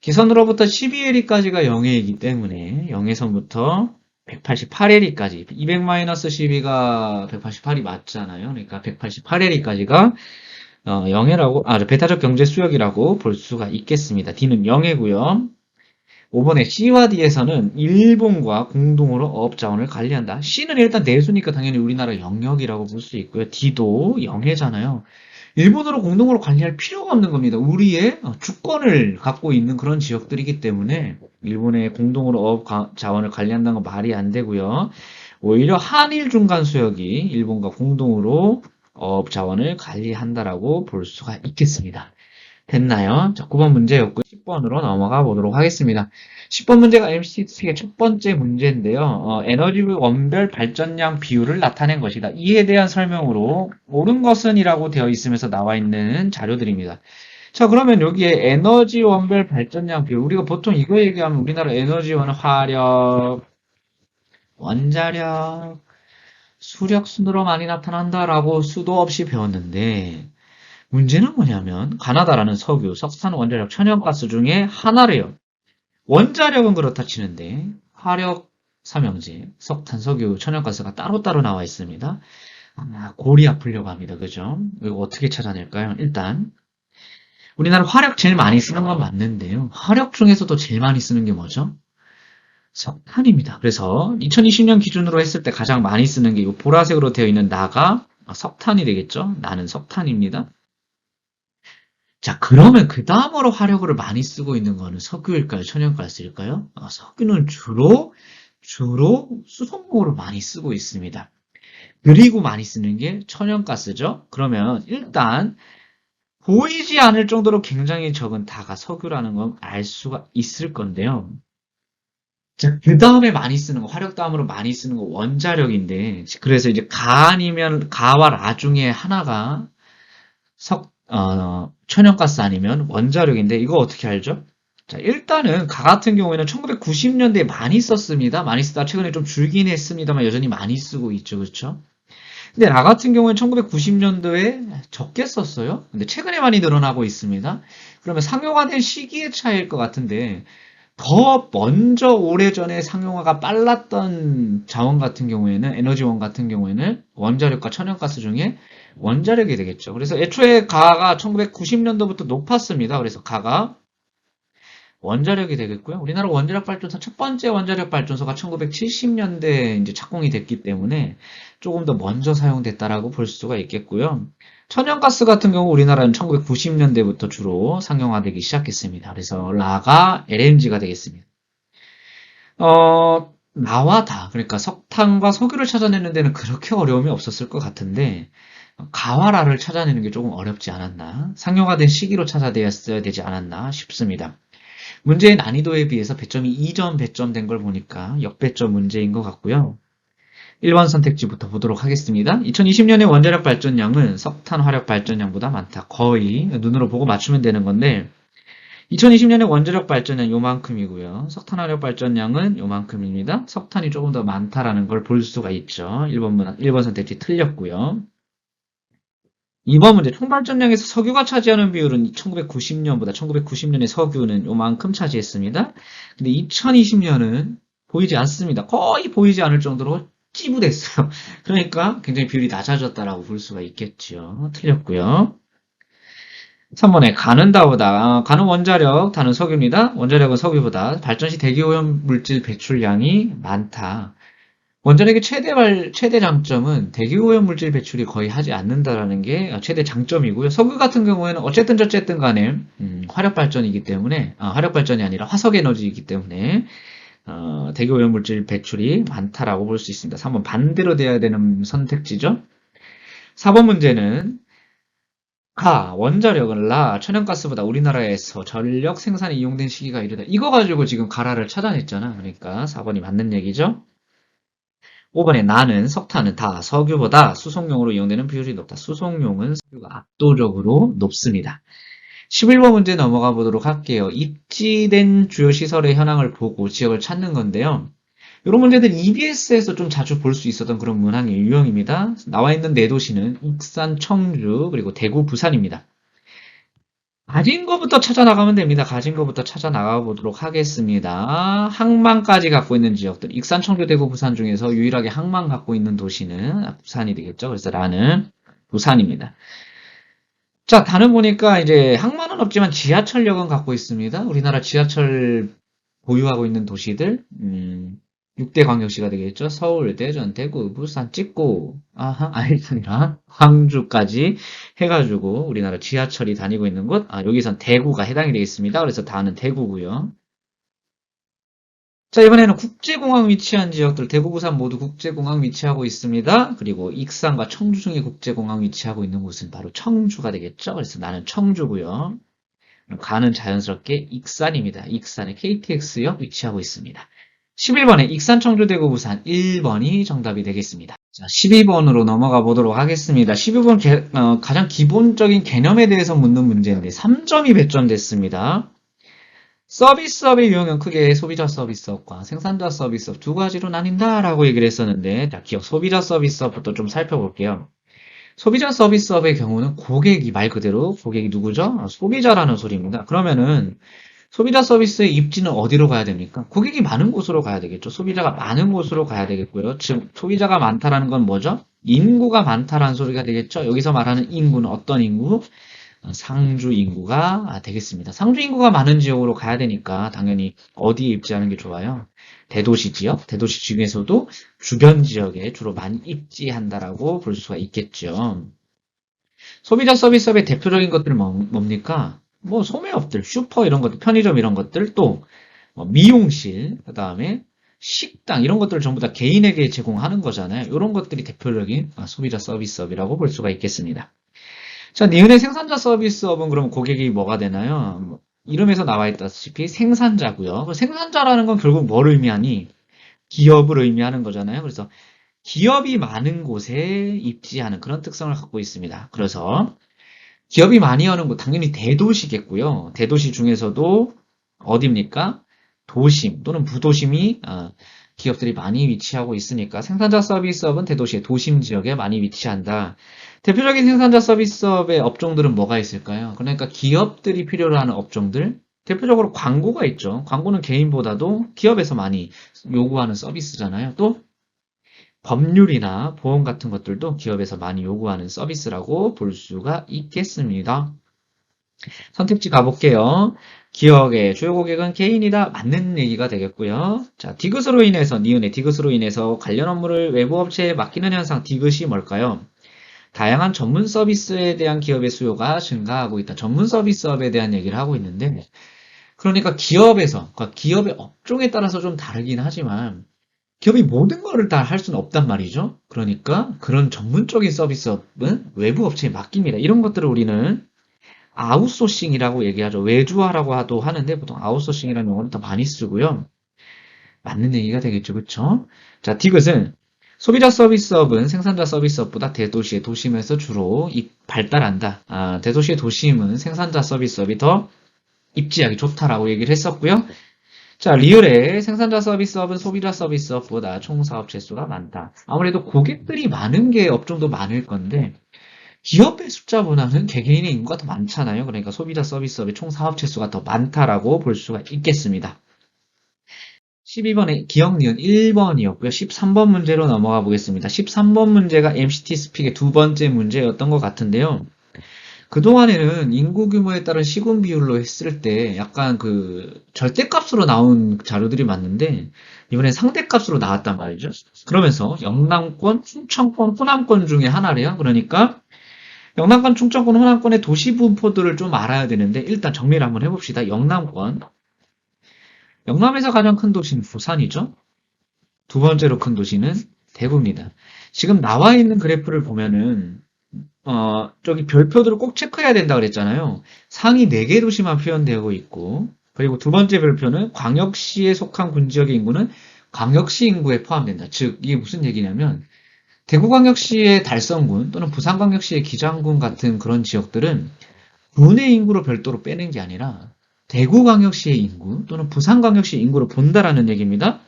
기선으로부터 12LE까지가 영해이기 때문에 영해선부터 188LE까지 200-12가 188이 맞잖아요. 그러니까 188LE까지가 배타적 경제 수역이라고 볼 수가 있겠습니다. D는 영해고요. 5번에 C와 D에서는 일본과 공동으로 어업자원을 관리한다. C는 일단 내수니까 당연히 우리나라 영역이라고 볼 수 있고요. D도 영해잖아요. 일본으로 공동으로 관리할 필요가 없는 겁니다. 우리의 주권을 갖고 있는 그런 지역들이기 때문에 일본의 공동으로 어업 자원을 관리한다는 건 말이 안 되고요. 오히려 한일 중간 수역이 일본과 공동으로 어업 자원을 관리한다라고 볼 수가 있겠습니다. 됐나요? 자, 9번 문제였고요. 10번으로 넘어가 보도록 하겠습니다. 10번 문제가 MCT의 첫 번째 문제인데요. 에너지 원별 발전량 비율을 나타낸 것이다. 이에 대한 설명으로 옳은 것은 이라고 되어 있으면서 나와 있는 자료들입니다. 자, 그러면 여기에 에너지 원별 발전량 비율, 우리가 보통 이거 얘기하면 우리나라 에너지원은 화력, 원자력, 수력 순으로 많이 나타난다라고 수도 없이 배웠는데 문제는 뭐냐면 가나다라는 석유, 석탄, 원자력, 천연가스 중에 하나래요. 원자력은 그렇다 치는데 화력, 삼형제, 석탄, 석유, 천연가스가 따로따로 나와 있습니다. 골이 아프려고 합니다. 그죠? 이거 어떻게 찾아낼까요? 일단 우리나라 화력 제일 많이 쓰는 건 맞는데요. 화력 중에서도 제일 많이 쓰는 게 뭐죠? 석탄입니다. 그래서 2020년 기준으로 했을 때 가장 많이 쓰는 게 이 보라색으로 되어 있는 나가 석탄이 되겠죠? 나는 석탄입니다. 자, 그러면 그 다음으로 화력을 많이 쓰고 있는 거는 석유일까요? 천연가스일까요? 석유는 주로 수송목으로 많이 쓰고 있습니다. 그리고 많이 쓰는 게 천연가스죠? 그러면 일단 보이지 않을 정도로 굉장히 적은 다가 석유라는 건 알 수가 있을 건데요. 자, 그 다음에 많이 쓰는 거, 화력 다음으로 많이 쓰는 거 원자력인데, 그래서 이제 가 아니면 가와 라 중에 하나가 천연가스 아니면 원자력인데 이거 어떻게 알죠? 자, 일단은 가 같은 경우에는 1990년대에 많이 썼습니다. 많이 쓰다 최근에 좀 줄긴 했습니다만 여전히 많이 쓰고 있죠. 그렇죠? 근데 라 같은 경우에는 1990년도에 적게 썼어요. 근데 최근에 많이 늘어나고 있습니다. 그러면 상용화 된 시기의 차이일 것 같은데 더 먼저 오래전에 상용화가 빨랐던 자원 같은 경우에는 에너지원 같은 경우에는 원자력과 천연가스 중에 원자력이 되겠죠. 그래서 애초에 가가 1990년도부터 높았습니다. 그래서 가가 원자력이 되겠고요. 우리나라 원자력 발전소 첫 번째 원자력 발전소가 1970년대에 이제 착공이 됐기 때문에 조금 더 먼저 사용됐다라고 볼 수가 있겠고요. 천연가스 같은 경우 우리나라는 1990년대부터 주로 상용화되기 시작했습니다. 그래서 라가 LNG가 되겠습니다. 나와 다, 그러니까 석탄과 석유를 찾아내는 데는 그렇게 어려움이 없었을 것 같은데 가와 라를 찾아내는 게 조금 어렵지 않았나, 상용화된 시기로 찾아내야 되지 않았나 싶습니다. 문제의 난이도에 비해서 배점이 2점 배점된 걸 보니까 역배점 문제인 것 같고요. 1번 선택지부터 보도록 하겠습니다. 2020년의 원자력 발전량은 석탄 화력 발전량보다 많다. 거의 눈으로 보고 맞추면 되는 건데 2020년의 원자력 발전량 요만큼이고요. 석탄 화력 발전량은 요만큼입니다. 석탄이 조금 더 많다라는 걸 볼 수가 있죠. 1번 선택지 틀렸고요. 2번 문제 총발전량에서 석유가 차지하는 비율은 1990년보다 1990년에 석유는 요만큼 차지했습니다. 근데 2020년은 보이지 않습니다. 거의 보이지 않을 정도로 찌부됐어요. 그러니까 굉장히 비율이 낮아졌다라고 볼 수가 있겠죠. 틀렸고요. 3번에 가는 다보다, 가는 원자력, 다는 석유입니다. 원자력은 석유보다 발전 시 대기오염 물질 배출량이 많다. 원자력의 최대 장점은 대기오염 물질 배출이 거의 하지 않는다라는 게 최대 장점이고요. 석유 같은 경우에는 어쨌든 저쨌든 간에 화력 발전이기 때문에 화력 발전이 아니라 화석 에너지이기 때문에 대기오염 물질 배출이 많다라고 볼 수 있습니다. 3번 반대로 돼야 되는 선택지죠. 4번 문제는 원자력은 천연가스보다 우리나라에서 전력 생산에 이용된 시기가 이르다. 이거 가지고 지금 가라를 찾아냈잖아. 그러니까 4번이 맞는 얘기죠. 5번에 나는 석탄은 석유보다 수송용으로 이용되는 비율이 높다. 수송용은 석유가 압도적으로 높습니다. 11번 문제 넘어가 보도록 할게요. 입지된 주요 시설의 현황을 보고 지역을 찾는 건데요. 이런 문제들은 EBS에서 좀 자주 볼 수 있었던 그런 문항의 유형입니다. 나와 있는 네 도시는 익산, 청주, 그리고 대구, 부산입니다. 가진 거부터 찾아 나가면 됩니다. 가진 거부터 찾아 나가 보도록 하겠습니다. 항만까지 갖고 있는 지역들. 익산, 청주, 대구, 부산 중에서 유일하게 항만 갖고 있는 도시는 부산이 되겠죠. 그래서 라는 부산입니다. 자, 다는 보니까 이제 항만은 없지만 지하철역은 갖고 있습니다. 우리나라 지하철 보유하고 있는 도시들, 6대 광역시가 되겠죠. 서울, 대전, 대구, 부산 찍고, 아니라 광주까지 해가지고 우리나라 지하철이 다니고 있는 곳, 여기선 대구가 해당이 되겠습니다. 그래서 다는 대구고요. 자, 이번에는 국제공항 위치한 지역들, 대구, 부산 모두 국제공항 위치하고 있습니다. 그리고 익산과 청주 중에 국제공항 위치하고 있는 곳은 바로 청주가 되겠죠. 그래서 나는 청주고요. 가는 자연스럽게 익산입니다. 익산에 KTX역 위치하고 있습니다. 11번에 익산, 청주, 대구, 부산 1번이 정답이 되겠습니다. 자, 12번으로 넘어가 보도록 하겠습니다. 12번 가장 기본적인 개념에 대해서 묻는 문제인데 3점이 배점됐습니다. 서비스업의 유형은 크게 소비자 서비스업과 생산자 서비스업 두 가지로 나뉜다라고 얘기를 했었는데, 자, 기억 소비자 서비스업부터 좀 살펴볼게요. 소비자 서비스업의 경우는 고객이 말 그대로 고객이 누구죠? 소비자라는 소리입니다. 그러면은 소비자 서비스의 입지는 어디로 가야 됩니까? 고객이 많은 곳으로 가야 되겠죠. 소비자가 많은 곳으로 가야 되겠고요. 즉 소비자가 많다라는 건 뭐죠? 인구가 많다라는 소리가 되겠죠. 여기서 말하는 인구는 어떤 인구? 상주 인구가 되겠습니다. 상주 인구가 많은 지역으로 가야 되니까 당연히 어디에 입지하는 게 좋아요? 대도시 지역, 대도시 중에서도 주변 지역에 주로 많이 입지한다라고 볼 수가 있겠죠. 소비자 서비스업의 대표적인 것들은 뭡니까? 뭐 소매업들, 슈퍼 이런 것들, 편의점 이런 것들, 또 미용실, 그 다음에 식당 이런 것들을 전부 다 개인에게 제공하는 거잖아요. 이런 것들이 대표적인 소비자 서비스업이라고 볼 수가 있겠습니다. 자, 니은의 생산자 서비스업은 그럼 고객이 뭐가 되나요? 이름에서 나와 있다시피 생산자고요. 생산자라는 건 결국 뭘 의미하니? 기업을 의미하는 거잖아요. 그래서 기업이 많은 곳에 입지하는 그런 특성을 갖고 있습니다. 그래서 기업이 많이 하는 곳 당연히 대도시겠고요. 대도시 중에서도 어디입니까? 도심 또는 부도심이 기업들이 많이 위치하고 있으니까 생산자 서비스업은 대도시의 도심 지역에 많이 위치한다. 대표적인 생산자 서비스업의 업종들은 뭐가 있을까요? 그러니까 기업들이 필요로 하는 업종들, 대표적으로 광고가 있죠. 광고는 개인보다도 기업에서 많이 요구하는 서비스잖아요. 또 법률이나 보험 같은 것들도 기업에서 많이 요구하는 서비스라고 볼 수가 있겠습니다. 선택지 가볼게요. 기업의 주요 고객은 개인이다. 맞는 얘기가 되겠고요. 자, 디귿으로 인해서, 니은의 디귿으로 인해서 관련 업무를 외부 업체에 맡기는 현상, 디귿이 뭘까요? 다양한 전문 서비스에 대한 기업의 수요가 증가하고 있다. 전문 서비스업에 대한 얘기를 하고 있는데, 그러니까 기업에서, 그러니까 기업의 업종에 따라서 좀 다르긴 하지만, 기업이 모든 거를 다 할 수는 없단 말이죠. 그러니까 그런 전문적인 서비스업은 외부 업체에 맡깁니다. 이런 것들을 우리는 아웃소싱이라고 얘기하죠. 외주화라고 하는데 보통 아웃소싱이라는 용어를 더 많이 쓰고요. 맞는 얘기가 되겠죠. 그렇죠? 자, 디귿은 소비자 서비스업은 생산자 서비스업보다 대도시의 도심에서 주로 발달한다. 대도시의 도심은 생산자 서비스업이 더 입지하기 좋다라고 얘기를 했었고요. 자, 리얼의 생산자 서비스업은 소비자 서비스업보다 총 사업체 수가 많다. 아무래도 고객들이 많은 게 업종도 많을 건데 기업의 숫자보다는 개개인의 인구가 더 많잖아요. 그러니까 소비자 서비스업의 총 사업체 수가 더 많다라고 볼 수가 있겠습니다. 12번에 기억 니은 1번이었고요. 13번 문제로 넘어가 보겠습니다. 13번 문제가 MCT 스픽의 두 번째 문제였던 것 같은데요. 그동안에는 인구 규모에 따른 시군 비율로 했을 때 약간 그 절대값으로 나온 자료들이 많은데 이번엔 상대값으로 나왔단 말이죠. 그러면서 영남권, 충청권, 호남권 중에 하나래요. 그러니까 영남권, 충청권, 호남권의 도시 분포들을 좀 알아야 되는데 일단 정리를 한번 해봅시다. 영남권. 영남에서 가장 큰 도시는 부산이죠. 두 번째로 큰 도시는 대구입니다. 지금 나와 있는 그래프를 보면은 저기 별표들을 꼭 체크해야 된다 그랬잖아요. 상위 4개 도시만 표현되고 있고, 그리고 두 번째 별표는 광역시에 속한 군지역의 인구는 광역시 인구에 포함된다. 즉, 이게 무슨 얘기냐면, 대구광역시의 달성군 또는 부산광역시의 기장군 같은 그런 지역들은 군의 인구로 별도로 빼는 게 아니라 대구광역시의 인구 또는 부산광역시 인구로 본다라는 얘기입니다.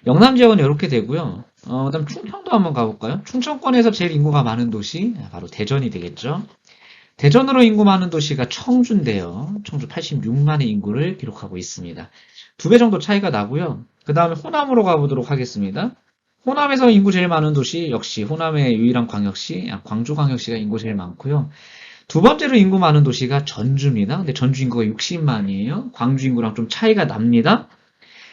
영남 지역은 이렇게 되고요. 그다음 충청도 한번 가볼까요? 충청권에서 제일 인구가 많은 도시 바로 대전이 되겠죠. 대전으로 인구 많은 도시가 청주인데요. 청주 86만의 인구를 기록하고 있습니다. 2배 정도 차이가 나고요. 그 다음에 호남으로 가보도록 하겠습니다. 호남에서 인구 제일 많은 도시 역시 호남의 유일한 광역시 광주광역시가 인구 제일 많고요. 두 번째로 인구 많은 도시가 전주입니다. 근데 전주 인구가 60만이에요. 광주 인구랑 좀 차이가 납니다.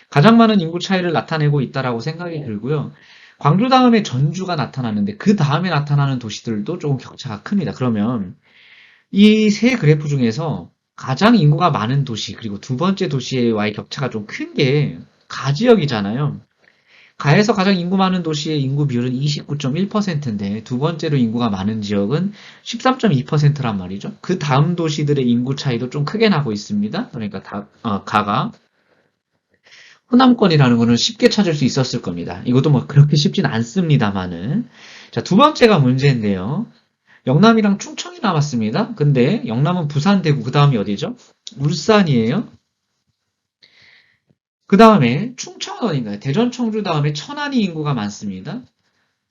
가장 많은 인구 차이를 나타내고 있다라고 생각이 들고요. 광주 다음에 전주가 나타나는데 그 다음에 나타나는 도시들도 조금 격차가 큽니다. 그러면 이 세 그래프 중에서 가장 인구가 많은 도시 그리고 두 번째 도시와의 격차가 좀 큰 게 가지역이잖아요. 가에서 가장 인구 많은 도시의 인구 비율은 29.1%인데 두 번째로 인구가 많은 지역은 13.2%란 말이죠. 그 다음 도시들의 인구 차이도 좀 크게 나고 있습니다. 그러니까 가가 호남권이라는 거는 쉽게 찾을 수 있었을 겁니다. 이것도 뭐 그렇게 쉽진 않습니다만은. 자, 두 번째가 문제인데요. 영남이랑 충청이 남았습니다. 근데 영남은 부산, 대구, 그 다음이 어디죠? 울산이에요. 그 다음에 충청은 어딘가요? 대전, 청주 다음에 천안이 인구가 많습니다.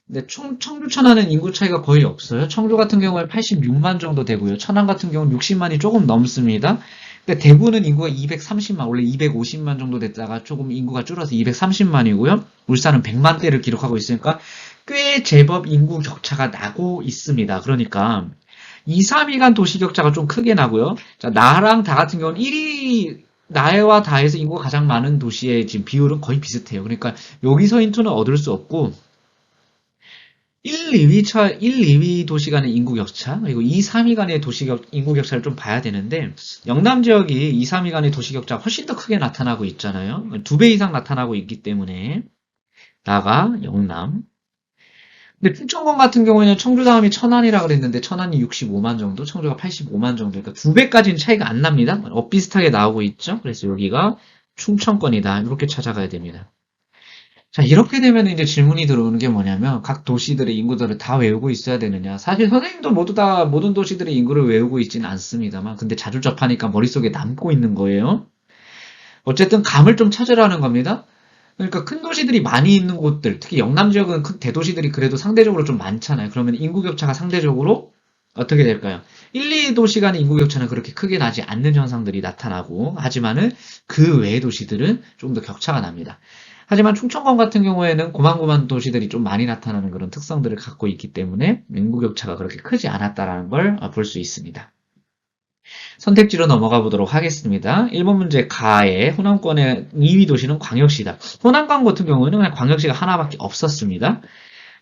근데 청주, 천안은 인구 차이가 거의 없어요. 청주 같은 경우에 86만 정도 되고요. 천안 같은 경우는 60만이 조금 넘습니다. 근데 대구는 인구가 230만, 원래 250만 정도 됐다가 조금 인구가 줄어서 230만이고요. 울산은 100만대를 기록하고 있으니까 꽤 제법 인구 격차가 나고 있습니다. 그러니까 2, 3위 간 도시 격차가 좀 크게 나고요. 자, 나랑 다 같은 경우는 1위, 나와 다에서 인구가 가장 많은 도시의 지금 비율은 거의 비슷해요. 그러니까 여기서 힌트는 얻을 수 없고 1, 2위 도시 간의 인구 격차, 그리고 2, 3위 간의 인구 격차를 좀 봐야 되는데, 영남 지역이 2, 3위 간의 도시 격차가 훨씬 더 크게 나타나고 있잖아요. 2배 이상 나타나고 있기 때문에, 나가 영남. 근데 충청권 같은 경우에는 청주 다음이 천안이라 그랬는데, 천안이 65만 정도, 청주가 85만 정도. 그러니까 2배까지는 차이가 안 납니다. 비슷하게 나오고 있죠. 그래서 여기가 충청권이다. 이렇게 찾아가야 됩니다. 자, 이렇게 되면 이제 질문이 들어오는 게 뭐냐면, 각 도시들의 인구들을 다 외우고 있어야 되느냐. 사실 선생님도 모두 다 모든 도시들의 인구를 외우고 있지는 않습니다만, 근데 자주 접하니까 머릿속에 남고 있는 거예요. 어쨌든 감을 좀 찾으라는 겁니다. 그러니까 큰 도시들이 많이 있는 곳들, 특히 영남 지역은 큰 대도시들이 그래도 상대적으로 좀 많잖아요. 그러면 인구 격차가 상대적으로 어떻게 될까요? 1, 2도시 간의 인구 격차는 그렇게 크게 나지 않는 현상들이 나타나고, 하지만은 그 외의 도시들은 좀 더 격차가 납니다. 하지만 충청권 같은 경우에는 고만고만 도시들이 좀 많이 나타나는 그런 특성들을 갖고 있기 때문에 인구 격차가 그렇게 크지 않았다라는 걸 볼 수 있습니다. 선택지로 넘어가 보도록 하겠습니다. 1번 문제 가의 호남권의 2위 도시는 광역시다. 호남권 같은 경우는 그냥 광역시가 하나밖에 없었습니다.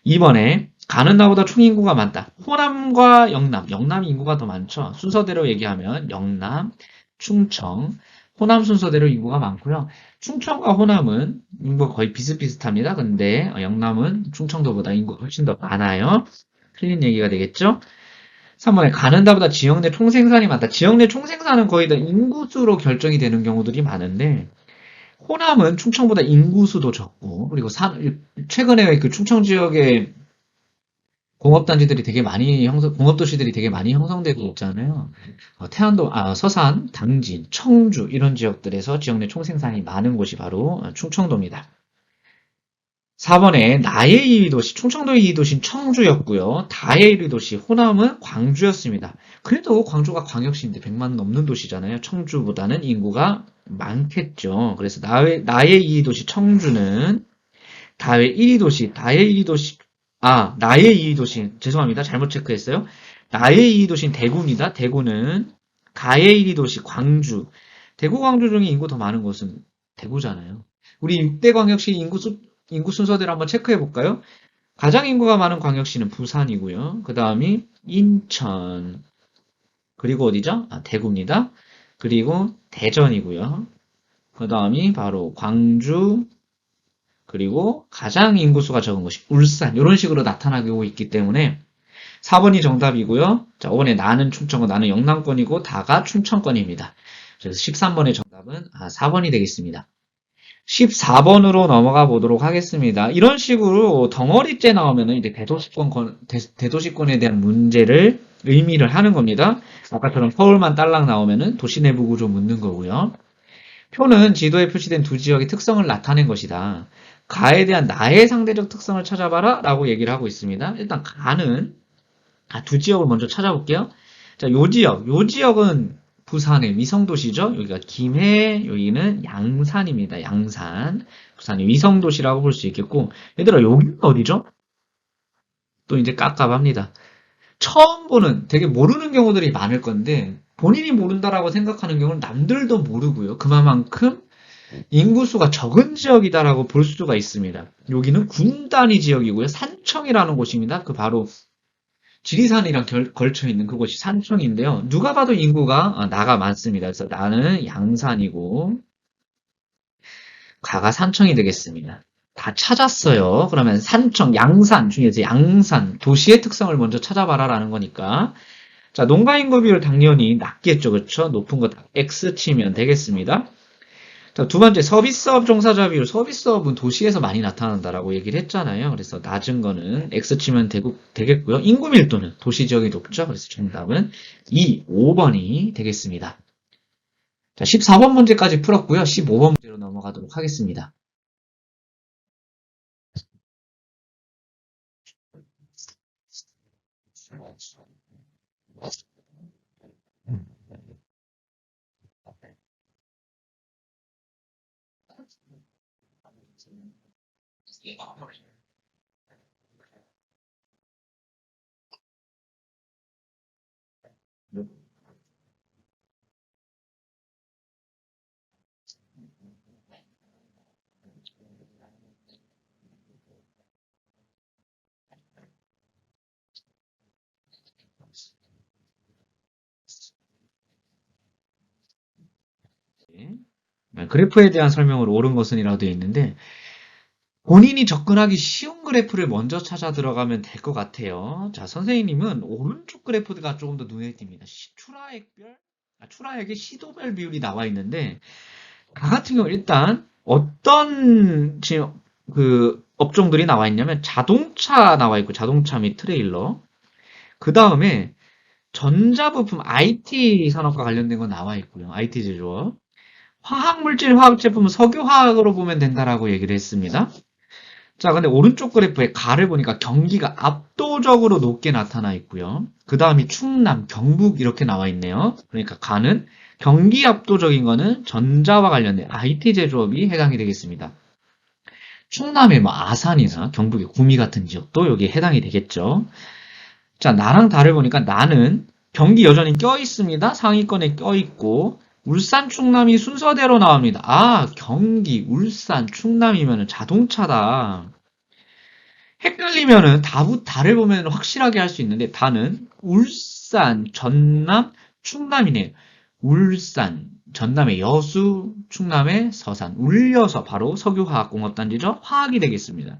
2번에 가는 나보다 총인구가 많다. 호남과 영남, 영남이 인구가 더 많죠. 순서대로 얘기하면 영남, 충청, 호남 순서대로 인구가 많고요. 충청과 호남은 인구가 거의 비슷비슷합니다. 근데 영남은 충청도보다 인구가 훨씬 더 많아요. 틀린 얘기가 되겠죠? 3번에 가는 나보다 지역 내 총생산이 많다. 지역 내 총생산은 거의 다 인구수로 결정이 되는 경우들이 많은데 호남은 충청보다 인구수도 적고 그리고 최근에 그 충청 지역에 공업단지들이 되게 많이 공업도시들이 되게 많이 형성되고 있잖아요. 태안도, 서산, 당진, 청주 이런 지역들에서 지역 내 총생산이 많은 곳이 바로 충청도입니다. 4번에 나의 2위 도시, 충청도의 2위 도시는 청주였고요. 다의 1위 도시, 호남은 광주였습니다. 그래도 광주가 광역시인데 100만 넘는 도시잖아요. 청주보다는 인구가 많겠죠. 그래서 나의 2위 도시 청주는 나의 2위 도시, 죄송합니다. 잘못 체크했어요. 나의 2위 도시는 대구입니다. 대구는 가의 1위 도시 광주. 대구, 광주 중에 인구 더 많은 곳은 대구잖아요. 우리 6대 광역시 인구 순서대로 한번 체크해 볼까요? 가장 인구가 많은 광역시는 부산이고요. 그 다음이 인천. 그리고 어디죠? 대구입니다. 그리고 대전이고요. 그 다음이 바로 광주, 그리고 가장 인구수가 적은 곳이 울산. 이런 식으로 나타나고 있기 때문에 4번이 정답이고요. 자, 5번에 나는 충청권, 나는 영남권이고 다가 춘천권입니다. 그래서 13번의 정답은 4번이 되겠습니다. 14번으로 넘어가 보도록 하겠습니다. 이런 식으로 덩어리째 나오면은 이제 대도시권에 대한 문제를 의미를 하는 겁니다. 아까처럼 서울만 딸랑 나오면은 도시 내부 구조 묻는 거고요. 표는 지도에 표시된 두 지역의 특성을 나타낸 것이다. 가에 대한 나의 상대적 특성을 찾아봐라 라고 얘기를 하고 있습니다. 일단 가는 두 지역을 먼저 찾아볼게요. 자, 요 지역은 부산의 위성도시죠. 여기가 김해, 여기는 양산입니다. 양산. 부산의 위성도시라고 볼 수 있겠고, 얘들아, 여기는 어디죠? 또 이제 깝깝합니다. 처음 보는, 되게 모르는 경우들이 많을 건데, 본인이 모른다라고 생각하는 경우는 남들도 모르고요. 그만큼 인구수가 적은 지역이다라고 볼 수가 있습니다. 여기는 군 단위 지역이고요. 산청이라는 곳입니다. 그 바로 지리산이랑 걸쳐 있는 그곳이 산청인데요. 누가 봐도 인구가 나가 많습니다. 그래서 나는 양산이고 가가 산청이 되겠습니다. 다 찾았어요. 그러면 산청, 양산 중에서 양산, 도시의 특성을 먼저 찾아봐라라는 거니까. 자, 농가인구 비율 당연히 낮겠죠. 그렇죠? 높은 거 X 치면 되겠습니다. 자, 두 번째, 서비스업 종사자 비율. 서비스업은 도시에서 많이 나타난다라고 얘기를 했잖아요. 그래서 낮은 거는 X 치면 되겠고요. 인구 밀도는 도시 지역이 높죠. 그래서 정답은 5번이 되겠습니다. 자, 14번 문제까지 풀었고요. 15번 문제로 넘어가도록 하겠습니다. 그래프에 대한 설명으로 옳은 것은이라고 되어 있는데 본인이 접근하기 쉬운 그래프를 먼저 찾아 들어가면 될 것 같아요. 자, 선생님은 오른쪽 그래프가 조금 더 눈에 띕니다. 출하액의 시도별 비율이 나와 있는데 가 같은 경우 일단 어떤 지금 그 업종들이 나와 있냐면 자동차 나와 있고 자동차 및 트레일러 그 다음에 전자부품 IT 산업과 관련된 거 나와 있고요. IT 제조업 화학물질, 화학제품은 석유화학으로 보면 된다라고 얘기를 했습니다. 자, 근데 오른쪽 그래프에 가를 보니까 경기가 압도적으로 높게 나타나 있고요. 그 다음이 충남, 경북 이렇게 나와 있네요. 그러니까 가는 경기 압도적인 거는 전자와 관련된 IT 제조업이 해당이 되겠습니다. 충남의 뭐 아산이나 경북의 구미 같은 지역도 여기에 해당이 되겠죠. 자, 나랑 다를 보니까 나는 경기 여전히 껴 있습니다. 상위권에 껴 있고 울산, 충남이 순서대로 나옵니다. 경기, 울산, 충남이면 자동차다. 헷갈리면은 다를 보면 확실하게 할 수 있는데 다는 울산, 전남, 충남이네요. 울산, 전남의 여수, 충남의 서산, 울려서 바로 석유화학공업단지죠. 화학이 되겠습니다.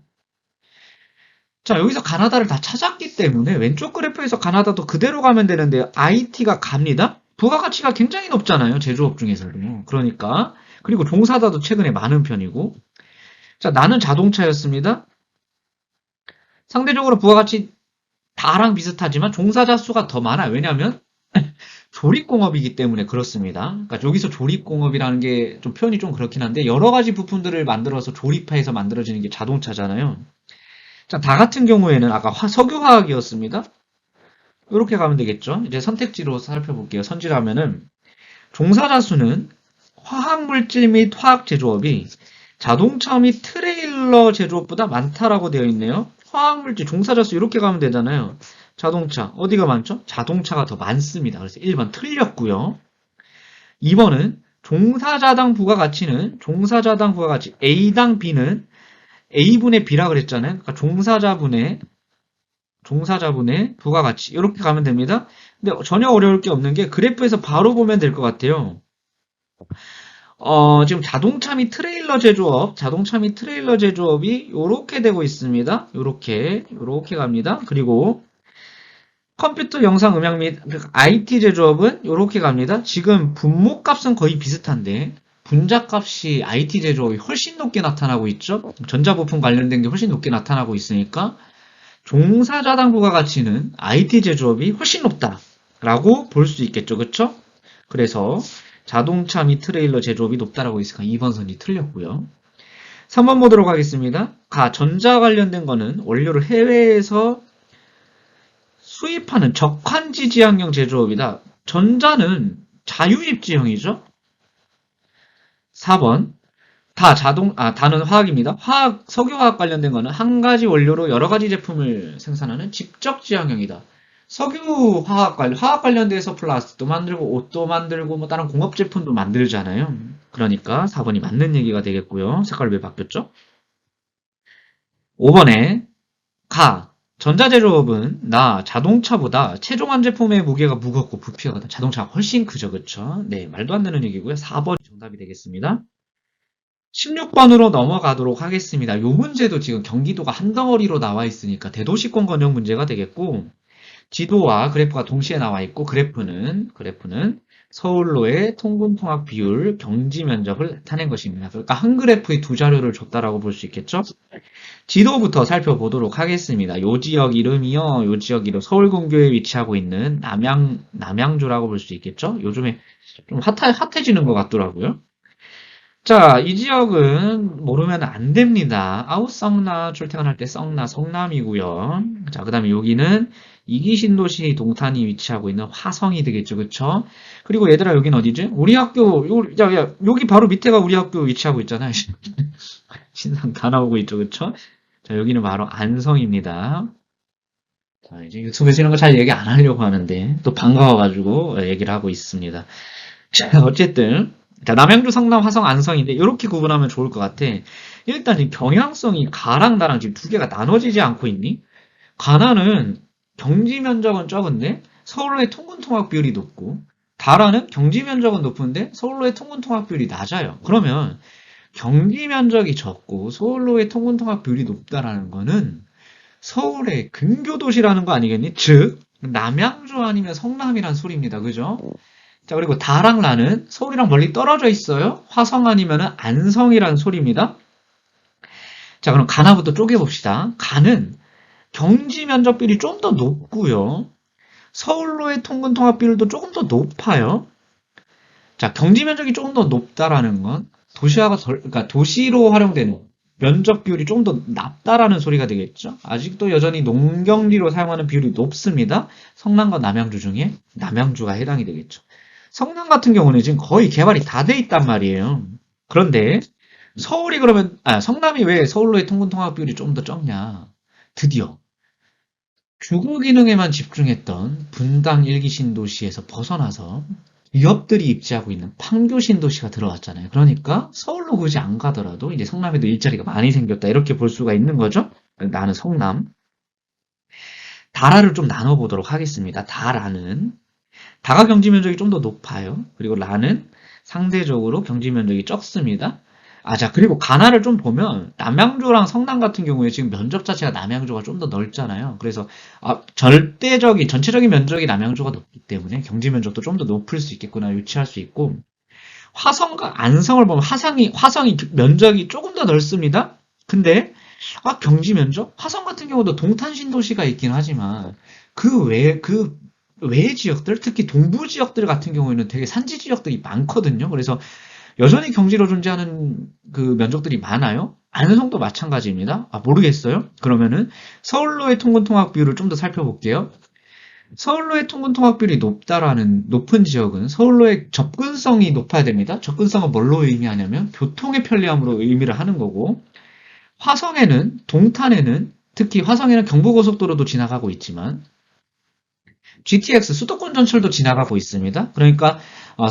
자, 여기서 가나다를 다 찾았기 때문에 왼쪽 그래프에서 가나다도 그대로 가면 되는데요. IT가 갑니다. 부가가치가 굉장히 높잖아요. 제조업 중에서도. 그러니까. 그리고 종사자도 최근에 많은 편이고. 자, 나는 자동차였습니다. 상대적으로 부가가치 다랑 비슷하지만 종사자 수가 더 많아요. 왜냐하면 조립공업이기 때문에 그렇습니다. 그러니까 여기서 조립공업이라는 게 좀 표현이 좀 그렇긴 한데 여러 가지 부품들을 만들어서 조립해서 만들어지는 게 자동차잖아요. 자, 다 같은 경우에는 아까 석유화학이었습니다. 이렇게 가면 되겠죠. 이제 선택지로 살펴볼게요. 선지라면은 종사자 수는 화학물질 및 화학 제조업이 자동차 및 트레일러 제조업보다 많다라고 되어 있네요. 화학물질 종사자 수 이렇게 가면 되잖아요. 자동차. 어디가 많죠? 자동차가 더 많습니다. 그래서 1번 틀렸고요. 2번은 종사자당 부가가치는 종사자당 부가가치 A당 B는 A분의 B라 그랬잖아요. 그러니까 종사자분의 부가가치 이렇게 가면 됩니다. 근데 전혀 어려울 게 없는 게 그래프에서 바로 보면 될 것 같아요. 지금 자동차 및 트레일러 제조업이 이렇게 되고 있습니다. 이렇게 갑니다. 그리고 컴퓨터, 영상, 음향 및 IT 제조업은 이렇게 갑니다. 지금 분모값은 거의 비슷한데 분자값이 IT 제조업이 훨씬 높게 나타나고 있죠. 전자부품 관련된 게 훨씬 높게 나타나고 있으니까 종사자당 부가가치는 IT 제조업이 훨씬 높다라고 볼 수 있겠죠. 그렇죠? 그래서 자동차 및 트레일러 제조업이 높다라고 있으니까 2번 선이 틀렸고요. 3번 보도록 하겠습니다. 전자 관련된 거는 원료를 해외에서 수입하는 적환지 지향형 제조업이다. 전자는 자유입지형이죠. 4번 다는 화학입니다. 석유화학 관련된 거는 한 가지 원료로 여러 가지 제품을 생산하는 직접지향형이다. 화학 관련돼서 플라스틱도 만들고 옷도 만들고 뭐 다른 공업 제품도 만들잖아요. 그러니까 4번이 맞는 얘기가 되겠고요. 색깔 왜 바뀌었죠? 5번에 전자제조업은 자동차보다 최종환 제품의 무게가 무겁고 부피가 자동차가 훨씬 크죠. 그쵸? 네, 말도 안 되는 얘기고요. 4번이 정답이 되겠습니다. 16번으로 넘어가도록 하겠습니다. 요 문제도 지금 경기도가 한 덩어리로 나와 있으니까 대도시권 권역 문제가 되겠고, 지도와 그래프가 동시에 나와 있고, 그래프는 서울로의 통분통학 비율, 경지 면적을 나타낸 것입니다. 그러니까 한 그래프의 두 자료를 줬다라고 볼 수 있겠죠? 지도부터 살펴보도록 하겠습니다. 요 지역 이름이요. 요 지역 이름 서울 근교에 위치하고 있는 남양주라고 볼 수 있겠죠? 요즘에 좀 핫해지는 것 같더라고요. 자, 이 지역은 모르면 안 됩니다. 아웃성나 출퇴근할 때 성남이고요. 자, 그 다음에 여기는 이기신도시 동탄이 위치하고 있는 화성이 되겠죠. 그쵸? 그리고 얘들아, 여기는 어디지? 우리 학교, 여기 바로 밑에가 우리 학교 위치하고 있잖아요. 신상 다 나오고 있죠. 그쵸? 자, 여기는 바로 안성입니다. 자, 이제 유튜브에서 이런 거 잘 얘기 안 하려고 하는데, 또 반가워가지고 얘기를 하고 있습니다. 자, 어쨌든. 자, 남양주, 성남, 화성, 안성인데 이렇게 구분하면 좋을 것 같아. 일단 지금 경향성이 가랑 나랑 지금 두 개가 나눠지지 않고 있니? 가나는 경지 면적은 적은데 서울로의 통근 통학 비율이 높고 다라는 경지 면적은 높은데 서울로의 통근 통학 비율이 낮아요. 그러면 경지 면적이 적고 서울로의 통근 통학 비율이 높다라는 거는 서울의 근교 도시라는 거 아니겠니? 즉 남양주 아니면 성남이란 소리입니다. 그죠? 자, 그리고 다랑 라는 서울이랑 멀리 떨어져 있어요. 화성 아니면 안성이라는 소리입니다. 자, 그럼 가나부터 쪼개봅시다. 가는 경지 면적 비율이 좀 더 높고요. 서울로의 통근 통합 비율도 조금 더 높아요. 자, 경지 면적이 조금 더 높다라는 건 그러니까 도시로 활용되는 면적 비율이 좀 더 낮다라는 소리가 되겠죠. 아직도 여전히 농경지로 사용하는 비율이 높습니다. 성남과 남양주 중에 남양주가 해당이 되겠죠. 성남 같은 경우는 지금 거의 개발이 다 돼 있단 말이에요. 그런데 성남이 왜 서울로의 통근 통합 비율이 좀 더 적냐? 드디어 주거 기능에만 집중했던 분당 일기 신도시에서 벗어나서 기업들이 입지하고 있는 판교 신도시가 들어왔잖아요. 그러니까 서울로 굳이 안 가더라도 이제 성남에도 일자리가 많이 생겼다 이렇게 볼 수가 있는 거죠. 나는 성남. 다라를 좀 나눠보도록 하겠습니다. 다가 경지 면적이 좀 더 높아요. 그리고 라는 상대적으로 경지 면적이 적습니다. 자, 그리고 가나를 좀 보면 남양주랑 성남 같은 경우에 지금 면적 자체가 남양주가 좀 더 넓잖아요. 그래서 전체적인 면적이 남양주가 높기 때문에 경지 면적도 좀 더 높을 수 있겠구나 유치할 수 있고 화성과 안성을 보면 화성이 면적이 조금 더 넓습니다. 근데 경지 면적? 화성 같은 경우도 동탄 신도시가 있긴 하지만 그 외의 지역들, 특히 동부 지역들 같은 경우에는 되게 산지 지역들이 많거든요. 그래서 여전히 경지로 존재하는 그 면적들이 많아요. 안성도 마찬가지입니다. 모르겠어요. 그러면은 서울로의 통근 통학 비율을 좀 더 살펴볼게요. 서울로의 통근 통학 비율이 높은 지역은 서울로의 접근성이 높아야 됩니다. 접근성은 뭘로 의미하냐면 교통의 편리함으로 의미를 하는 거고 동탄에는 특히 화성에는 경부고속도로도 지나가고 있지만 GTX 수도권 전철도 지나가고 있습니다. 그러니까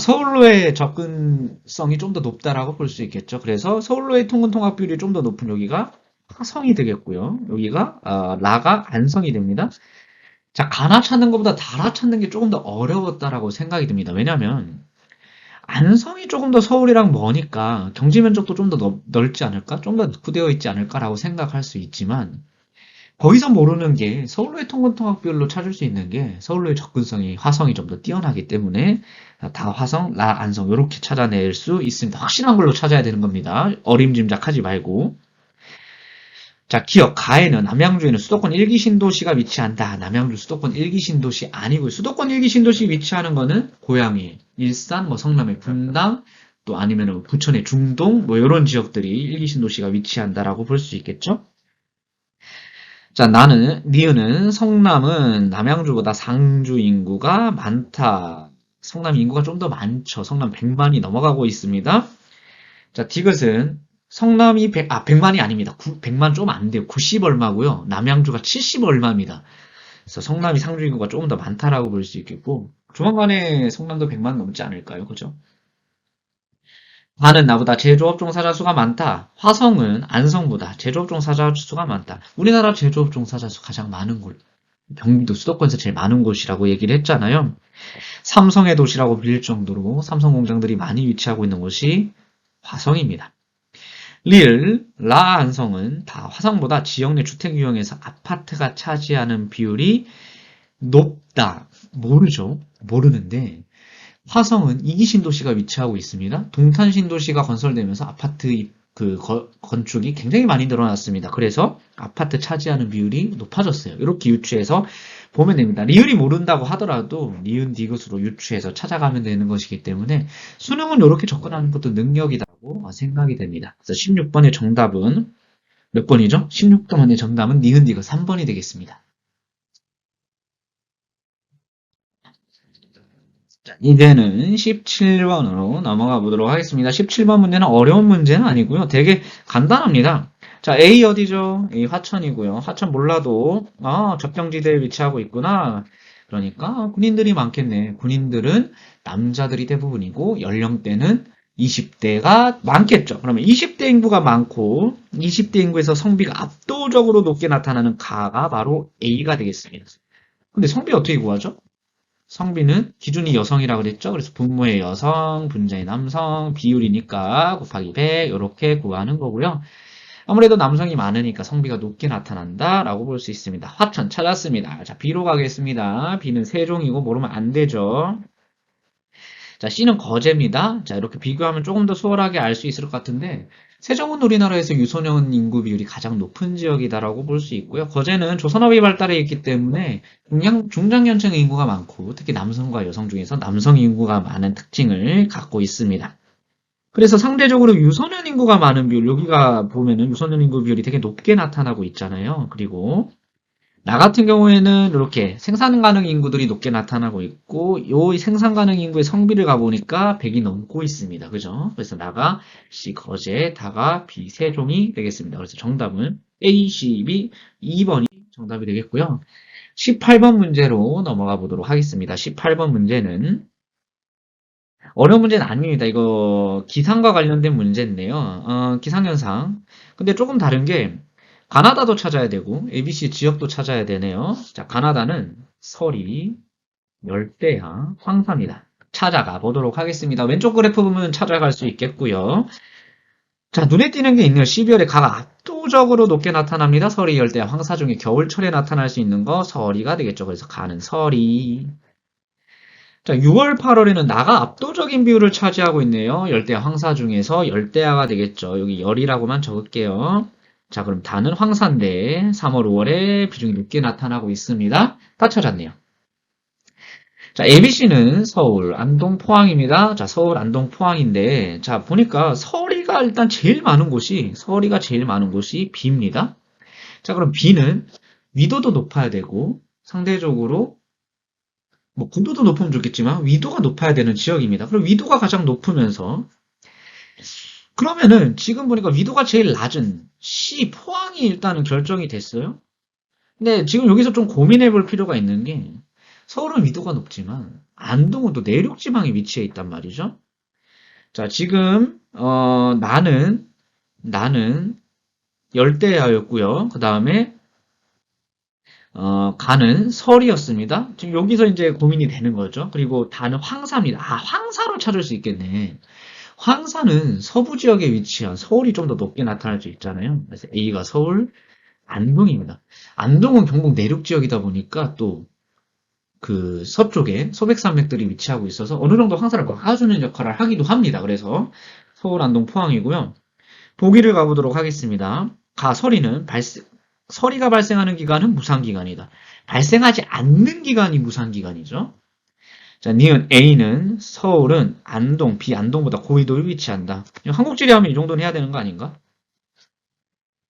서울로의 접근성이 좀 더 높다라고 볼 수 있겠죠. 그래서 서울로의 통근 통합 비율이 좀 더 높은 여기가 화성이 되겠고요. 여기가 라가 안성이 됩니다. 자, 가나 찾는 것보다 다라 찾는 게 조금 더 어려웠다라고 생각이 듭니다. 왜냐하면 안성이 조금 더 서울이랑 머니까 경지 면적도 좀 더 넓지 않을까? 좀 더 낙후되어 있지 않을까라고 생각할 수 있지만 거기서 모르는 게 서울로의 통근통학비율로 찾을 수 있는 게 서울로의 접근성이 화성이 좀 더 뛰어나기 때문에 다 화성, 라, 안성 이렇게 찾아낼 수 있습니다. 확실한 걸로 찾아야 되는 겁니다. 어림짐작하지 말고. 자, 기억 가에는 남양주에는 수도권 1기 신도시가 위치한다. 남양주 수도권 1기 신도시 아니고요. 수도권 1기 신도시 위치하는 거는 고양이, 일산, 뭐 성남의 분당, 또 아니면 부천의 중동 뭐 이런 지역들이 1기 신도시가 위치한다라고 볼 수 있겠죠. 자, 니은은 성남은 남양주보다 상주 인구가 많다. 성남 인구가 좀 더 많죠. 성남 100만이 넘어가고 있습니다. 자, 디귿은 성남이 100만이 아닙니다. 100만 좀 안 돼요. 90 얼마고요. 남양주가 70 얼마입니다. 그래서 성남이 상주 인구가 조금 더 많다라고 볼 수 있겠고, 조만간에 성남도 100만 넘지 않을까요? 그죠? 나는 나보다 제조업 종사자 수가 많다. 화성은 안성보다 제조업 종사자 수가 많다. 우리나라 제조업 종사자 수 가장 많은 곳. 경기도 수도권에서 제일 많은 곳이라고 얘기를 했잖아요. 삼성의 도시라고 불릴 정도로 삼성 공장들이 많이 위치하고 있는 곳이 화성입니다. 리을, 라 안성은 다 화성보다 지역 내 주택 유형에서 아파트가 차지하는 비율이 높다. 모르죠. 모르는데 화성은 이기 신도시가 위치하고 있습니다. 동탄 신도시가 건설되면서 아파트 건축이 굉장히 많이 늘어났습니다. 그래서 아파트 차지하는 비율이 높아졌어요. 이렇게 유추해서 보면 됩니다. 리을이 모른다고 하더라도 니은 디귿으로 유추해서 찾아가면 되는 것이기 때문에 수능은 이렇게 접근하는 것도 능력이라고 생각이 됩니다. 그래서 16번의 정답은 몇 번이죠? 16번의 정답은 니은 디귿 3번이 되겠습니다. 자, 이제는 17번으로 넘어가 보도록 하겠습니다. 17번 문제는 어려운 문제는 아니고요. 되게 간단합니다. 자, A 어디죠? A 화천이고요. 화천 몰라도 접경지대에 위치하고 있구나. 그러니까 군인들이 많겠네. 군인들은 남자들이 대부분이고 연령대는 20대가 많겠죠. 그러면 20대 인구가 많고 20대 인구에서 성비가 압도적으로 높게 나타나는 가가 바로 A가 되겠습니다. 근데 성비 어떻게 구하죠? 성비는 기준이 여성이라고 그랬죠. 그래서 분모의 여성, 분자의 남성, 비율이니까 곱하기 100 이렇게 구하는 거고요. 아무래도 남성이 많으니까 성비가 높게 나타난다라고 볼 수 있습니다. 화천 찾았습니다. 자, B로 가겠습니다. B는 세종이고 모르면 안 되죠. 자, C는 거제입니다. 자, 이렇게 비교하면 조금 더 수월하게 알 수 있을 것 같은데 세종은 우리나라에서 유소년 인구 비율이 가장 높은 지역이다라고 볼 수 있고요. 거제는 조선업이 발달해 있기 때문에 중장년층 인구가 많고 특히 남성과 여성 중에서 남성 인구가 많은 특징을 갖고 있습니다. 그래서 상대적으로 유소년 인구가 많은 비율, 여기가 보면은 유소년 인구 비율이 되게 높게 나타나고 있잖아요. 그리고 나 같은 경우에는 이렇게 생산 가능 인구들이 높게 나타나고 있고 요 생산 가능 인구의 성비를 가보니까 100이 넘고 있습니다. 그죠? 그래서 나가 C 거제, 다가 B 세종이 되겠습니다. 그래서 정답은 A, C, B 2번이 정답이 되겠고요. 18번 문제로 넘어가 보도록 하겠습니다. 18번 문제는 어려운 문제는 아닙니다. 이거 기상과 관련된 문제인데요. 기상현상. 근데 조금 다른 게 가나다도 찾아야 되고 ABC 지역도 찾아야 되네요. 자, 가나다는 서리, 열대야, 황사입니다. 찾아가 보도록 하겠습니다. 왼쪽 그래프 보면 찾아갈 수 있겠고요. 자, 눈에 띄는 게 있네요. 12월에 가가 압도적으로 높게 나타납니다. 서리, 열대야, 황사 중에 겨울철에 나타날 수 있는 거 서리가 되겠죠. 그래서 가는 서리. 자, 6월, 8월에는 나가 압도적인 비율을 차지하고 있네요. 열대야, 황사 중에서 열대야가 되겠죠. 여기 열이라고만 적을게요. 자, 그럼 다는 황사인데 3월, 5월에 비중이 높게 나타나고 있습니다. 다 찾았네요. 자, ABC는 서울, 안동, 포항입니다. 자, 서울, 안동, 포항인데 자, 보니까 서리가 일단 제일 많은 곳이 B입니다. 자, 그럼 B는 위도도 높아야 되고 상대적으로 뭐 군도도 높으면 좋겠지만 위도가 높아야 되는 지역입니다. 그럼 위도가 가장 높으면서 그러면은 지금 보니까 위도가 제일 낮은 C 포항이 일단은 결정이 됐어요. 근데 지금 여기서 좀 고민해 볼 필요가 있는 게 서울은 위도가 높지만 안동은 또 내륙 지방에 위치해 있단 말이죠. 자, 지금 나는 열대야였고요. 그 다음에 가는 설이었습니다. 지금 여기서 이제 고민이 되는 거죠. 그리고 다는 황사입니다. 아, 황사로 찾을 수 있겠네. 황사는 서부 지역에 위치한 서울이 좀 더 높게 나타날 수 있잖아요. 그래서 A가 서울, 안동입니다. 안동은 경북 내륙 지역이다 보니까 또 그 서쪽에 소백산맥들이 위치하고 있어서 어느 정도 황사를 막아주는 역할을 하기도 합니다. 그래서 서울, 안동, 포항이고요. 보기를 가보도록 하겠습니다. 서리가 발생하는 기간은 무상기간이다. 발생하지 않는 기간이 무상기간이죠. 자, 니은 A는 서울은 안동, 비안동보다 고위도에 위치한다. 한국지리 하면 이 정도는 해야 되는 거 아닌가?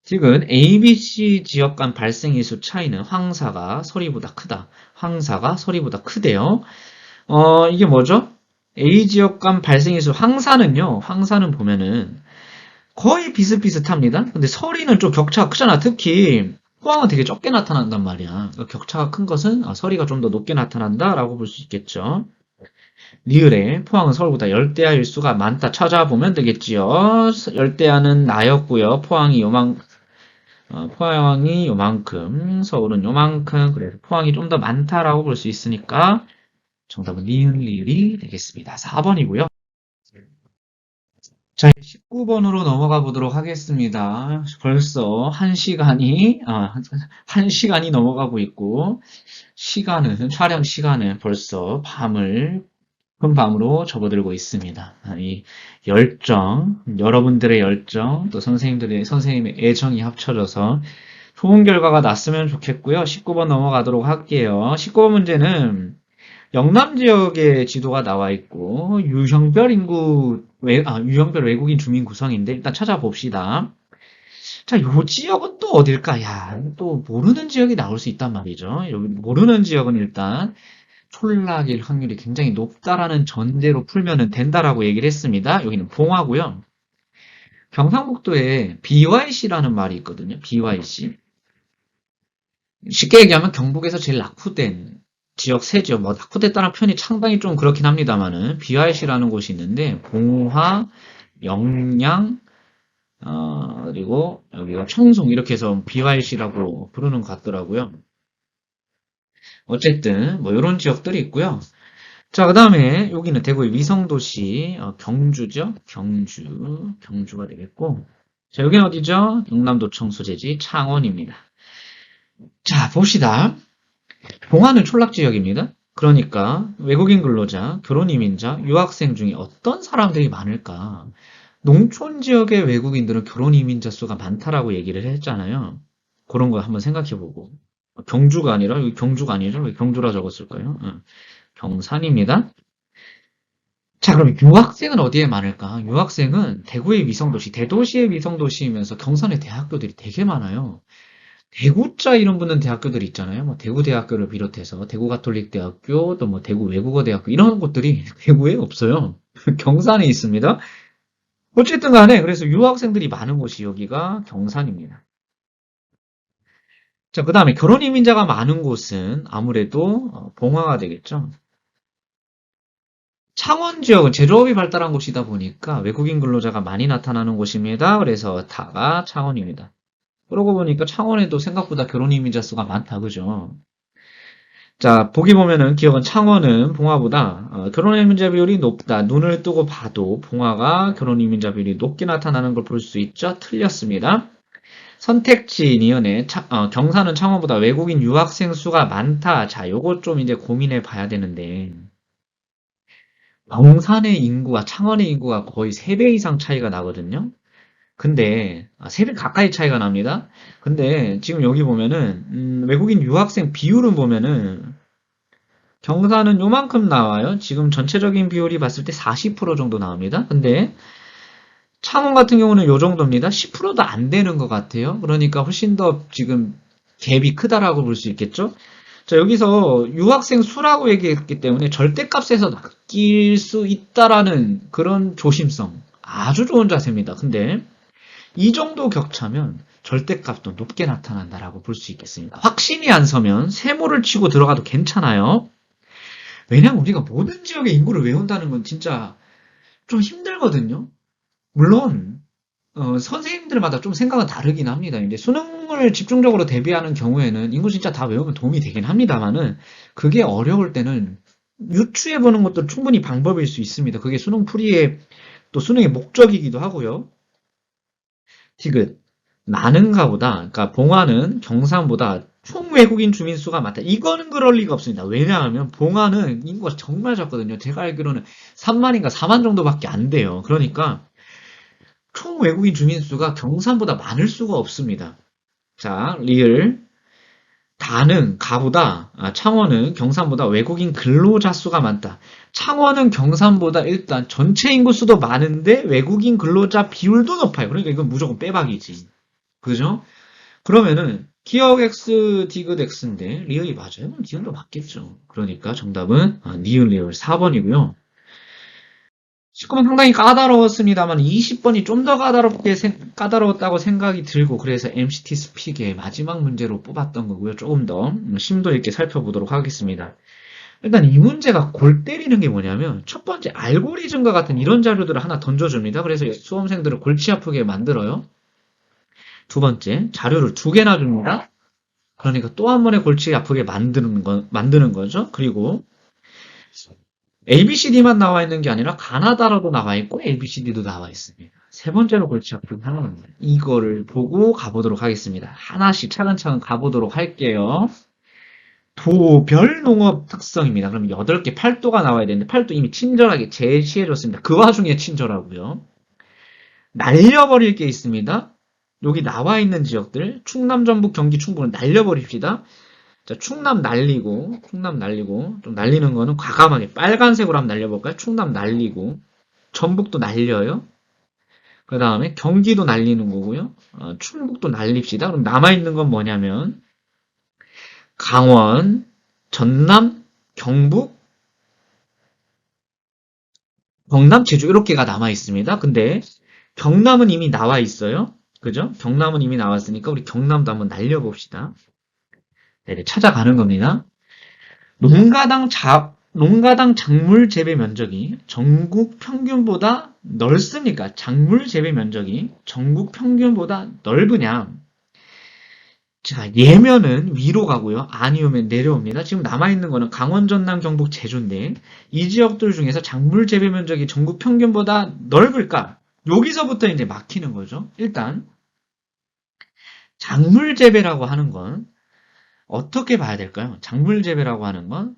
지금 A, B, C 지역 간 발생일수 차이는 황사가 서리보다 크다. 황사가 서리보다 크대요. 이게 뭐죠? A 지역 간 발생일수 황사는 보면은 거의 비슷비슷합니다. 근데 서리는 좀 격차가 크잖아. 특히 포항은 되게 적게 나타난단 말이야. 그러니까 격차가 큰 것은 서리가 좀 더 높게 나타난다라고 볼 수 있겠죠. 리을에 포항은 서울보다 열대야 일수가 많다 찾아보면 되겠지요. 열대야는 나였고요. 포항이 요만큼, 서울은 요만큼, 그래서 포항이 좀 더 많다라고 볼 수 있으니까 정답은 니은 리을이 되겠습니다. 4번이고요. 자, 19번으로 넘어가 보도록 하겠습니다. 벌써 1시간이 넘어가고 있고, 촬영 시간은 벌써 큰 밤으로 접어들고 있습니다. 이 여러분들의 열정, 또 선생님의 애정이 합쳐져서 좋은 결과가 났으면 좋겠고요. 19번 넘어가도록 할게요. 19번 문제는 영남 지역의 지도가 나와 있고 유형별 외국인 주민 구성인데 일단 찾아봅시다. 자, 요 지역은 또 어딜까? 야, 또 모르는 지역이 나올 수 있단 말이죠. 여기 모르는 지역은 일단 촌락일 확률이 굉장히 높다라는 전제로 풀면 된다라고 얘기를 했습니다. 여기는 봉화고요. 경상북도에 BYC라는 말이 있거든요. BYC. 쉽게 얘기하면 경북에서 제일 낙후된 지역 세 지역, 낙후됐다는 표현이 상당히 좀 그렇긴 합니다만은 BYC라는 곳이 있는데 봉화, 영양, 그리고 여기가 청송 이렇게 해서 BYC라고 부르는 것 같더라고요. 어쨌든 이런 지역들이 있고요. 자, 그 다음에 여기는 대구의 위성도시 경주죠. 경주가 되겠고 자, 여기는 어디죠? 경남도청 소재지 창원입니다. 자, 봅시다. 봉화는 촌락지역입니다. 그러니까 외국인 근로자, 결혼이민자, 유학생 중에 어떤 사람들이 많을까? 농촌 지역의 외국인들은 결혼이민자 수가 많다라고 얘기를 했잖아요. 그런 거 한번 생각해보고. 경주가 아니라, 여기 경주가 아니죠? 왜 경주라 적었을까요? 경산입니다. 자, 그럼 유학생은 어디에 많을까? 유학생은 대구의 위성도시, 대도시의 위성도시이면서 경산의 대학교들이 되게 많아요. 대구자 이름 붙는 대학교들이 있잖아요. 대구대학교를 비롯해서 대구가톨릭대학교, 또 대구 외국어대학교 이런 곳들이 대구에 없어요. 경산에 있습니다. 어쨌든 간에 그래서 유학생들이 많은 곳이 여기가 경산입니다. 자, 그 다음에 결혼 이민자가 많은 곳은 아무래도 봉화가 되겠죠. 창원 지역은 제조업이 발달한 곳이다 보니까 외국인 근로자가 많이 나타나는 곳입니다. 그래서 다가 창원입니다. 그러고 보니까 창원에도 생각보다 결혼 이민자 수가 많다, 그죠? 자, 보기 보면은 기억은 창원은 봉화보다 결혼 이민자 비율이 높다. 눈을 뜨고 봐도 봉화가 결혼 이민자 비율이 높게 나타나는 걸 볼 수 있죠? 틀렸습니다. 선택지 니은에 경산은 창원보다 외국인 유학생 수가 많다. 자, 요거 좀 이제 고민해 봐야 되는데 경산의 인구와 창원의 인구가 거의 3배 이상 차이가 나거든요. 근데 3배 가까이 차이가 납니다. 근데 지금 여기 보면은 외국인 유학생 비율은 보면은 경산은 요만큼 나와요. 지금 전체적인 비율이 봤을 때 40% 정도 나옵니다. 근데 창원 같은 경우는 요 정도입니다. 10%도 안 되는 것 같아요. 그러니까 훨씬 더 지금 갭이 크다라고 볼 수 있겠죠. 자, 여기서 유학생 수라고 얘기했기 때문에 절대값에서 낚일 수 있다라는 그런 조심성. 아주 좋은 자세입니다. 근데 이 정도 격차면 절대값도 높게 나타난다라고 볼 수 있겠습니다. 확신이 안 서면 세모를 치고 들어가도 괜찮아요. 왜냐면 우리가 모든 지역의 인구를 외운다는 건 진짜 좀 힘들거든요. 물론 선생님들마다 좀 생각은 다르긴 합니다. 이제 수능을 집중적으로 대비하는 경우에는 인구 진짜 다 외우면 도움이 되긴 합니다만은 그게 어려울 때는 유추해 보는 것도 충분히 방법일 수 있습니다. 그게 수능 풀이의 또 수능의 목적이기도 하고요. 디귿. 나는가보다, 그러니까 봉화는 경상보다 총 외국인 주민 수가 많다. 이거는 그럴 리가 없습니다. 왜냐하면 봉화는 인구가 정말 적거든요. 제가 알기로는 3만인가 4만 정도밖에 안 돼요. 그러니까 총 외국인 주민 수가 경상보다 많을 수가 없습니다. 자, 리을. 다는 가보다, 창원은 경산보다 외국인 근로자 수가 많다. 창원은 경산보다 일단 전체 인구 수도 많은데 외국인 근로자 비율도 높아요. 그러니까 이건 무조건 빼박이지. 그죠? 그러면은 기억 X, 디귿 X인데 리을이 맞아요? 그럼 디귿도 맞겠죠. 그러니까 정답은 니은 리을 4번이고요. 19번 상당히 까다로웠습니다만 20번이 좀 더 까다로웠다고 생각이 들고 그래서 MCT 스픽의 마지막 문제로 뽑았던 거고요. 조금 더 심도 있게 살펴보도록 하겠습니다. 일단 이 문제가 골 때리는 게 뭐냐면 첫 번째 알고리즘과 같은 이런 자료들을 하나 던져줍니다. 그래서 수험생들을 골치 아프게 만들어요. 두 번째 자료를 두 개나 줍니다. 그러니까 또 한 번에 골치 아프게 만드는 거죠. 그리고 ABCD만 나와 있는 게 아니라 가나다라도 나와 있고 ABCD도 나와 있습니다. 세 번째로 골치 아픈 하나는 이거를 보고 가보도록 하겠습니다. 하나씩 차근차근 가보도록 할게요. 도별 농업 특성입니다. 그럼 8개 팔도가 나와야 되는데 팔도 이미 친절하게 제시해줬습니다. 그 와중에 친절하고요. 날려버릴 게 있습니다. 여기 나와 있는 지역들 충남, 전북, 경기, 충북은 날려버립시다. 자, 충남 날리고, 좀 날리는 거는 과감하게 빨간색으로 한번 날려볼까요? 충남 날리고, 전북도 날려요. 그 다음에 경기도 날리는 거고요. 충북도 날립시다. 그럼 남아있는 건 뭐냐면, 강원, 전남, 경북, 경남, 제주 이렇게가 남아있습니다. 근데 경남은 이미 나와 있어요. 그죠? 경남은 이미 나왔으니까 우리 경남도 한번 날려봅시다. 네, 찾아가는 겁니다. 농가당 작물 재배 면적이 전국 평균보다 넓습니까? 작물 재배 면적이 전국 평균보다 넓으냐? 자, 예면은 위로 가고요. 아니오면 내려옵니다. 지금 남아있는 거는 강원, 전남, 경북, 제주인데 이 지역들 중에서 작물 재배 면적이 전국 평균보다 넓을까? 여기서부터 이제 막히는 거죠. 일단 작물 재배라고 하는 건 어떻게 봐야 될까요? 작물 재배라고 하는 건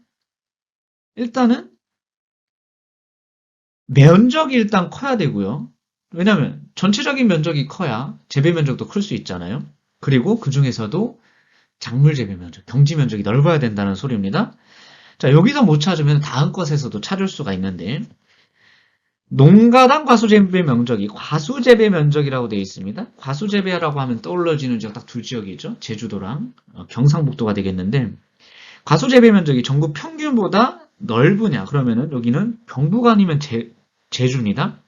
일단은 면적이 일단 커야 되고요. 왜냐하면 전체적인 면적이 커야 재배 면적도 클 수 있잖아요. 그리고 그 중에서도 작물 재배 면적, 경지 면적이 넓어야 된다는 소리입니다. 자, 여기서 못 찾으면 다음 것에서도 찾을 수가 있는데 농가당 과수재배 면적이 과수재배 면적이라고 되어 있습니다. 과수재배라고 하면 떠올라지는 지역 딱 두 지역이죠. 제주도랑 경상북도가 되겠는데 과수재배 면적이 전국 평균보다 넓으냐? 그러면은 여기는 경북 아니면 제주입니다.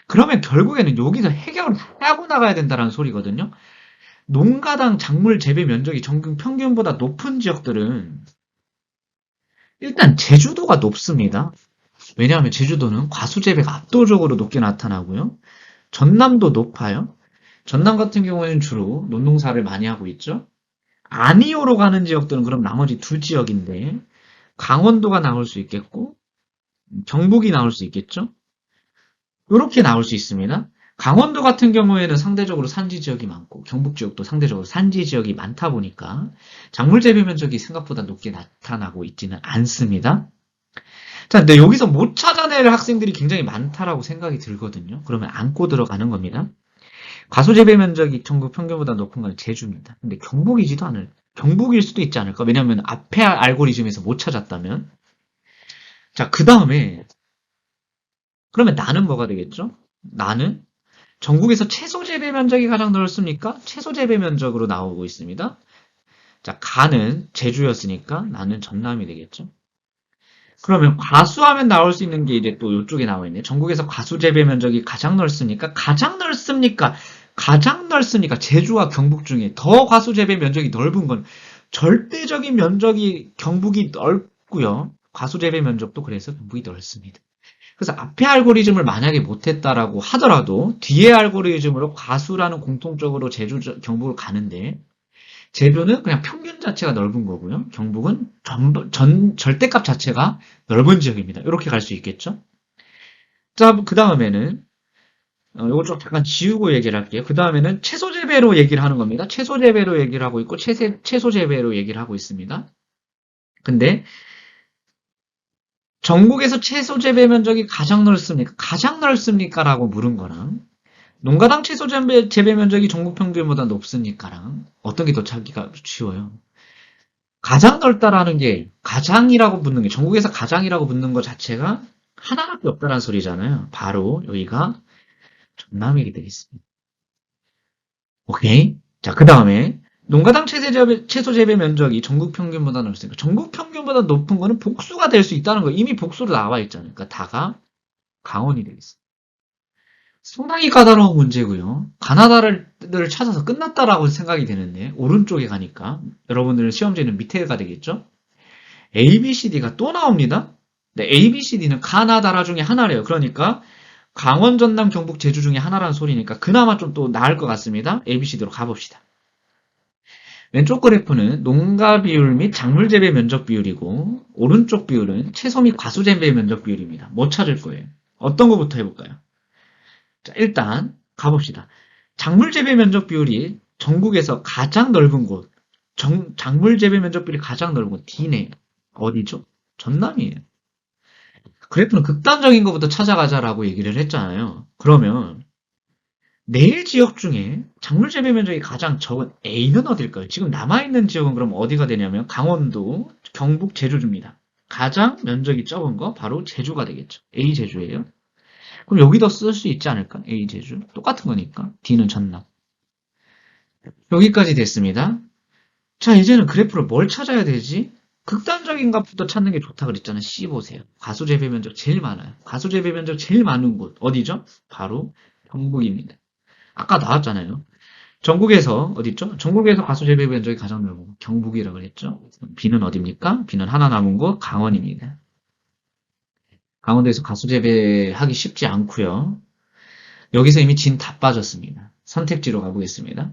그러면 결국에는 여기서 해결을 하고 나가야 된다는 소리거든요. 농가당 작물 재배 면적이 전국 평균보다 높은 지역들은 일단 제주도가 높습니다. 왜냐하면 제주도는 과수 재배가 압도적으로 높게 나타나고요. 전남도 높아요. 전남 같은 경우에는 주로 논농사를 많이 하고 있죠. 아니오로 가는 지역들은 그럼 나머지 두 지역인데 강원도가 나올 수 있겠고 경북이 나올 수 있겠죠. 이렇게 나올 수 있습니다. 강원도 같은 경우에는 상대적으로 산지 지역이 많고 경북 지역도 상대적으로 산지 지역이 많다 보니까 작물 재배 면적이 생각보다 높게 나타나고 있지는 않습니다. 자, 근데 여기서 못 찾아낼 학생들이 굉장히 많다라고 생각이 들거든요. 그러면 안고 들어가는 겁니다. 과수 재배 면적이 전국 평균보다 높은 건 제주입니다. 근데 경북일 수도 있지 않을까? 왜냐하면 앞에 알고리즘에서 못 찾았다면. 자, 그 다음에 그러면 나는 뭐가 되겠죠? 나는 전국에서 채소 재배 면적이 가장 넓습니까? 채소 재배 면적으로 나오고 있습니다. 자, 가는 제주였으니까 나는 전남이 되겠죠. 그러면 과수하면 나올 수 있는 게 이제 또 이쪽에 나와 있네. 전국에서 과수 재배 면적이 가장 넓습니까? 가장 넓습니까? 가장 넓습니까? 제주와 경북 중에 더 과수 재배 면적이 넓은 건 절대적인 면적이 경북이 넓고요. 과수재배 면적도 그래서 경북이 넓습니다. 그래서 앞에 알고리즘을 만약에 못했다라고 하더라도 뒤에 알고리즘으로 과수라는 공통적으로 제주, 경북을 가는데 제주는 그냥 평균 자체가 넓은 거고요. 경북은 절대값 자체가 넓은 지역입니다. 이렇게 갈 수 있겠죠? 자, 그 다음에는 이거 좀 잠깐 지우고 얘기를 할게요. 그 다음에는 채소 재배로 얘기를 하는 겁니다. 채소 재배로 얘기를 하고 있고 채소 재배로 얘기를 하고 있습니다. 근데 전국에서 채소 재배 면적이 가장 넓습니까? 가장 넓습니까? 라고 물은 거랑 농가당 채소 재배 면적이 전국 평균보다 높습니까랑 어떤 게 더 찾기가 쉬워요? 가장 넓다라는 게 가장이라고 붙는 게 전국에서 가장이라고 붙는 것 자체가 하나밖에 없다는 소리잖아요. 바로 여기가 전남이 되겠습니다. 오케이. 자, 그 다음에 농가당 채소 재배 면적이 전국 평균보다 넓으니까 전국 평균보다 높은 거는 복수가 될 수 있다는 거 이미 복수로 나와 있잖아요. 그러니까 다가 강원이 되겠습니다. 상당히 까다로운 문제고요. 가나다를 찾아서 끝났다라고 생각이 되는데 오른쪽에 가니까 여러분들은 시험지는 밑에가 되겠죠? A, B, C, D가 또 나옵니다. 네, A, B, C, D는 가나다라 중에 하나래요. 그러니까 강원, 전남, 경북, 제주 중에 하나라는 소리니까 그나마 좀 또 나을 것 같습니다. A, B, C, D로 가봅시다. 왼쪽 그래프는 농가 비율 및 작물 재배 면적 비율이고 오른쪽 비율은 채소 및 과수 재배 면적 비율입니다. 뭐 찾을 거예요? 어떤 거부터 해볼까요? 자, 일단 가봅시다. 작물 재배 면적 비율이 전국에서 가장 넓은 곳, 작물 재배 면적 비율이 가장 넓은 곳 D네요. 어디죠? 전남이에요. 그래프는 극단적인 것부터 찾아가자라고 얘기를 했잖아요. 그러면 내일 지역 중에 작물 재배 면적이 가장 적은 A는 어딜까요? 지금 남아있는 지역은 그럼 어디가 되냐면 강원도, 경북, 제주주입니다. 가장 면적이 적은 거 바로 제주가 되겠죠. A 제주예요. 그럼 여기도 쓸 수 있지 않을까? A 제주. 똑같은 거니까. D는 전남. 여기까지 됐습니다. 자, 이제는 그래프를 뭘 찾아야 되지? 극단적인 값부터 찾는 게 좋다 그랬잖아요. C 보세요. 과수 재배 면적 제일 많아요. 과수 재배 면적 제일 많은 곳 어디죠? 바로 경북입니다. 아까 나왔잖아요. 전국에서 어디 있죠? 전국에서 과수 재배 면적이 가장 넓은 경북이라고 그랬죠. B는 어디입니까? B는 하나 남은 곳 강원입니다. 강원도에서 과수 재배하기 쉽지 않고요. 여기서 이미 진 다 빠졌습니다. 선택지로 가보겠습니다.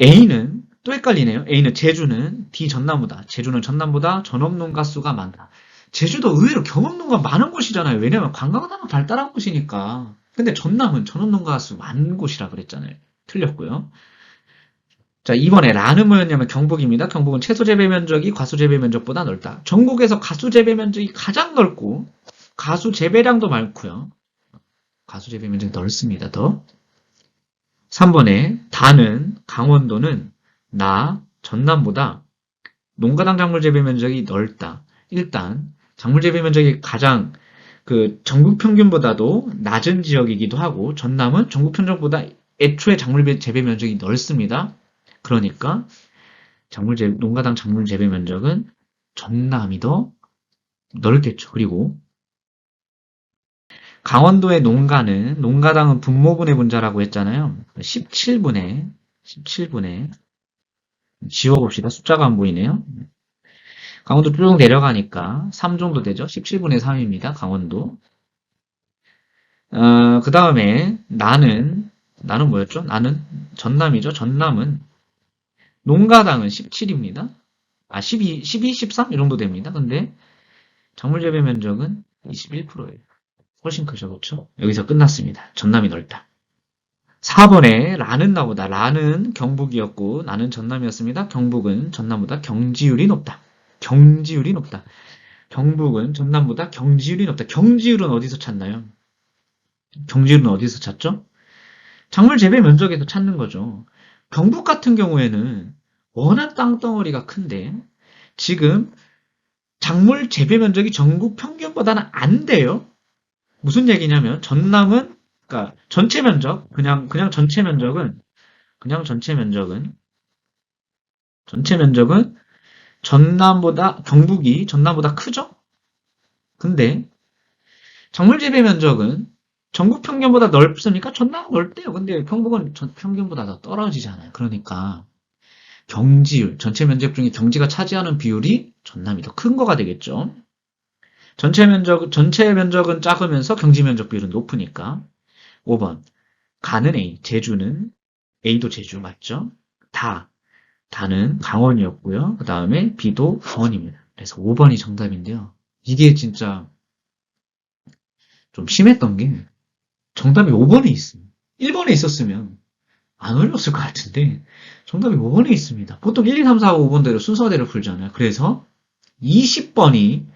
A는 또 헷갈리네요. A는 제주는 D 전남보다 제주는 전남보다 전업농가 수가 많다. 제주도 의외로 경업농가 많은 곳이잖아요. 왜냐면 관광산업 발달한 곳이니까. 근데 전남은 전업농가 수 많은 곳이라 그랬잖아요. 틀렸고요. 자, 이번에 라는 뭐였냐면 경북입니다. 경북은 채소 재배 면적이 과수 재배 면적보다 넓다. 전국에서 가수 재배 면적이 가장 넓고 가수 재배량도 많고요. 가수 재배 면적이 넓습니다. 더. 3번에 다는 강원도는 전남보다 농가당 작물 재배 면적이 넓다. 일단 작물 재배 면적이 가장 전국 평균보다도 낮은 지역이기도 하고 전남은 전국 평균보다 애초에 작물 재배 면적이 넓습니다. 그러니까 농가당 작물 재배 면적은 전남이 더 넓겠죠. 그리고 강원도의 농가당은 분모분의 분자라고 했잖아요. 17분의 지워봅시다. 숫자가 안 보이네요. 강원도 쭉 내려가니까 3 정도 되죠. 17분의 3입니다. 강원도. 그 다음에 나는 뭐였죠? 나는 전남이죠. 전남은 농가당은 17입니다. 12, 13? 이 정도 됩니다. 근데 작물 재배 면적은 21%예요. 훨씬 크죠. 그렇죠? 여기서 끝났습니다. 전남이 넓다. 4번에 라는 나보다 라는 경북이었고 나는 전남이었습니다. 경북은 전남보다 경지율이 높다. 경지율이 높다. 경북은 전남보다 경지율이 높다. 경지율은 어디서 찾나요? 경지율은 어디서 찾죠? 작물 재배 면적에서 찾는 거죠. 경북 같은 경우에는 워낙 땅덩어리가 큰데 지금 작물 재배 면적이 전국 평균보다는 안 돼요. 무슨 얘기냐면 전남은 그러니까 전체 면적 그냥 전체 면적은 경북이 전남보다 크죠? 근데 작물 재배 면적은 전국 평균보다 넓습니까? 전남 넓대요. 근데 경북은 평균보다 더 떨어지잖아요. 그러니까 경지율, 전체 면적 중에 경지가 차지하는 비율이 전남이 더 큰 거가 되겠죠. 전체 면적은 작으면서 경지 면적 비율은 높으니까. 5번. 가는 A, 제주는 A도 제주 맞죠? 다는 강원이었고요. 그 다음에 B도 강원입니다. 그래서 5번이 정답인데요. 이게 진짜 좀 심했던 게 정답이 5번에 있습니다. 1번에 있었으면 안 어려웠을 것 같은데 정답이 5번에 있습니다. 보통 1, 2, 3, 4, 5번대로 순서대로 풀잖아요. 그래서 20번이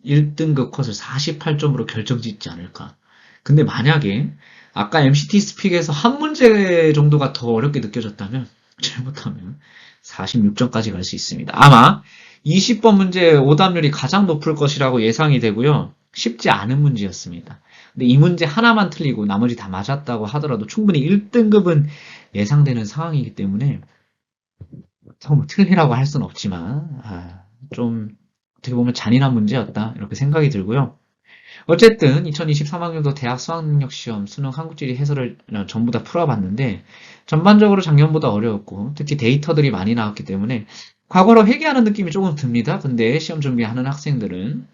1등급 컷을 48점으로 결정짓지 않을까. 근데 만약에 아까 MCT 스픽에서 한 문제 정도가 더 어렵게 느껴졌다면 잘못하면 46점까지 갈 수 있습니다. 아마 20번 문제 오답률이 가장 높을 것이라고 예상이 되고요. 쉽지 않은 문제였습니다. 근데 이 문제 하나만 틀리고 나머지 다 맞았다고 하더라도 충분히 1등급은 예상되는 상황이기 때문에 뭐 틀리라고 할 수는 없지만 좀 어떻게 보면 잔인한 문제였다 이렇게 생각이 들고요. 어쨌든 2023학년도 대학 수학능력시험, 수능, 한국지리 해설을 전부 다 풀어봤는데 전반적으로 작년보다 어려웠고 특히 데이터들이 많이 나왔기 때문에 과거로 회귀하는 느낌이 조금 듭니다. 근데 시험 준비하는 학생들은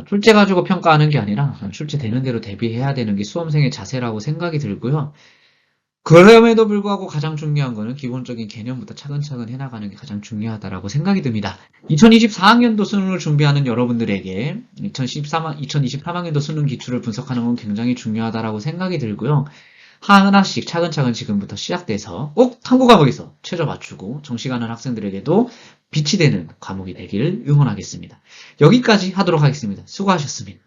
출제 가지고 평가하는 게 아니라 출제되는 대로 대비해야 되는 게 수험생의 자세라고 생각이 들고요. 그럼에도 불구하고 가장 중요한 거는 기본적인 개념부터 차근차근 해나가는 게 가장 중요하다라고 생각이 듭니다. 2024학년도 수능을 준비하는 여러분들에게 2023학년도 수능 기출을 분석하는 건 굉장히 중요하다라고 생각이 들고요. 하나씩 차근차근 지금부터 시작돼서 꼭 탐구 과목에서 최저 맞추고 정시가는 학생들에게도 빛이 되는 과목이 되기를 응원하겠습니다. 여기까지 하도록 하겠습니다. 수고하셨습니다.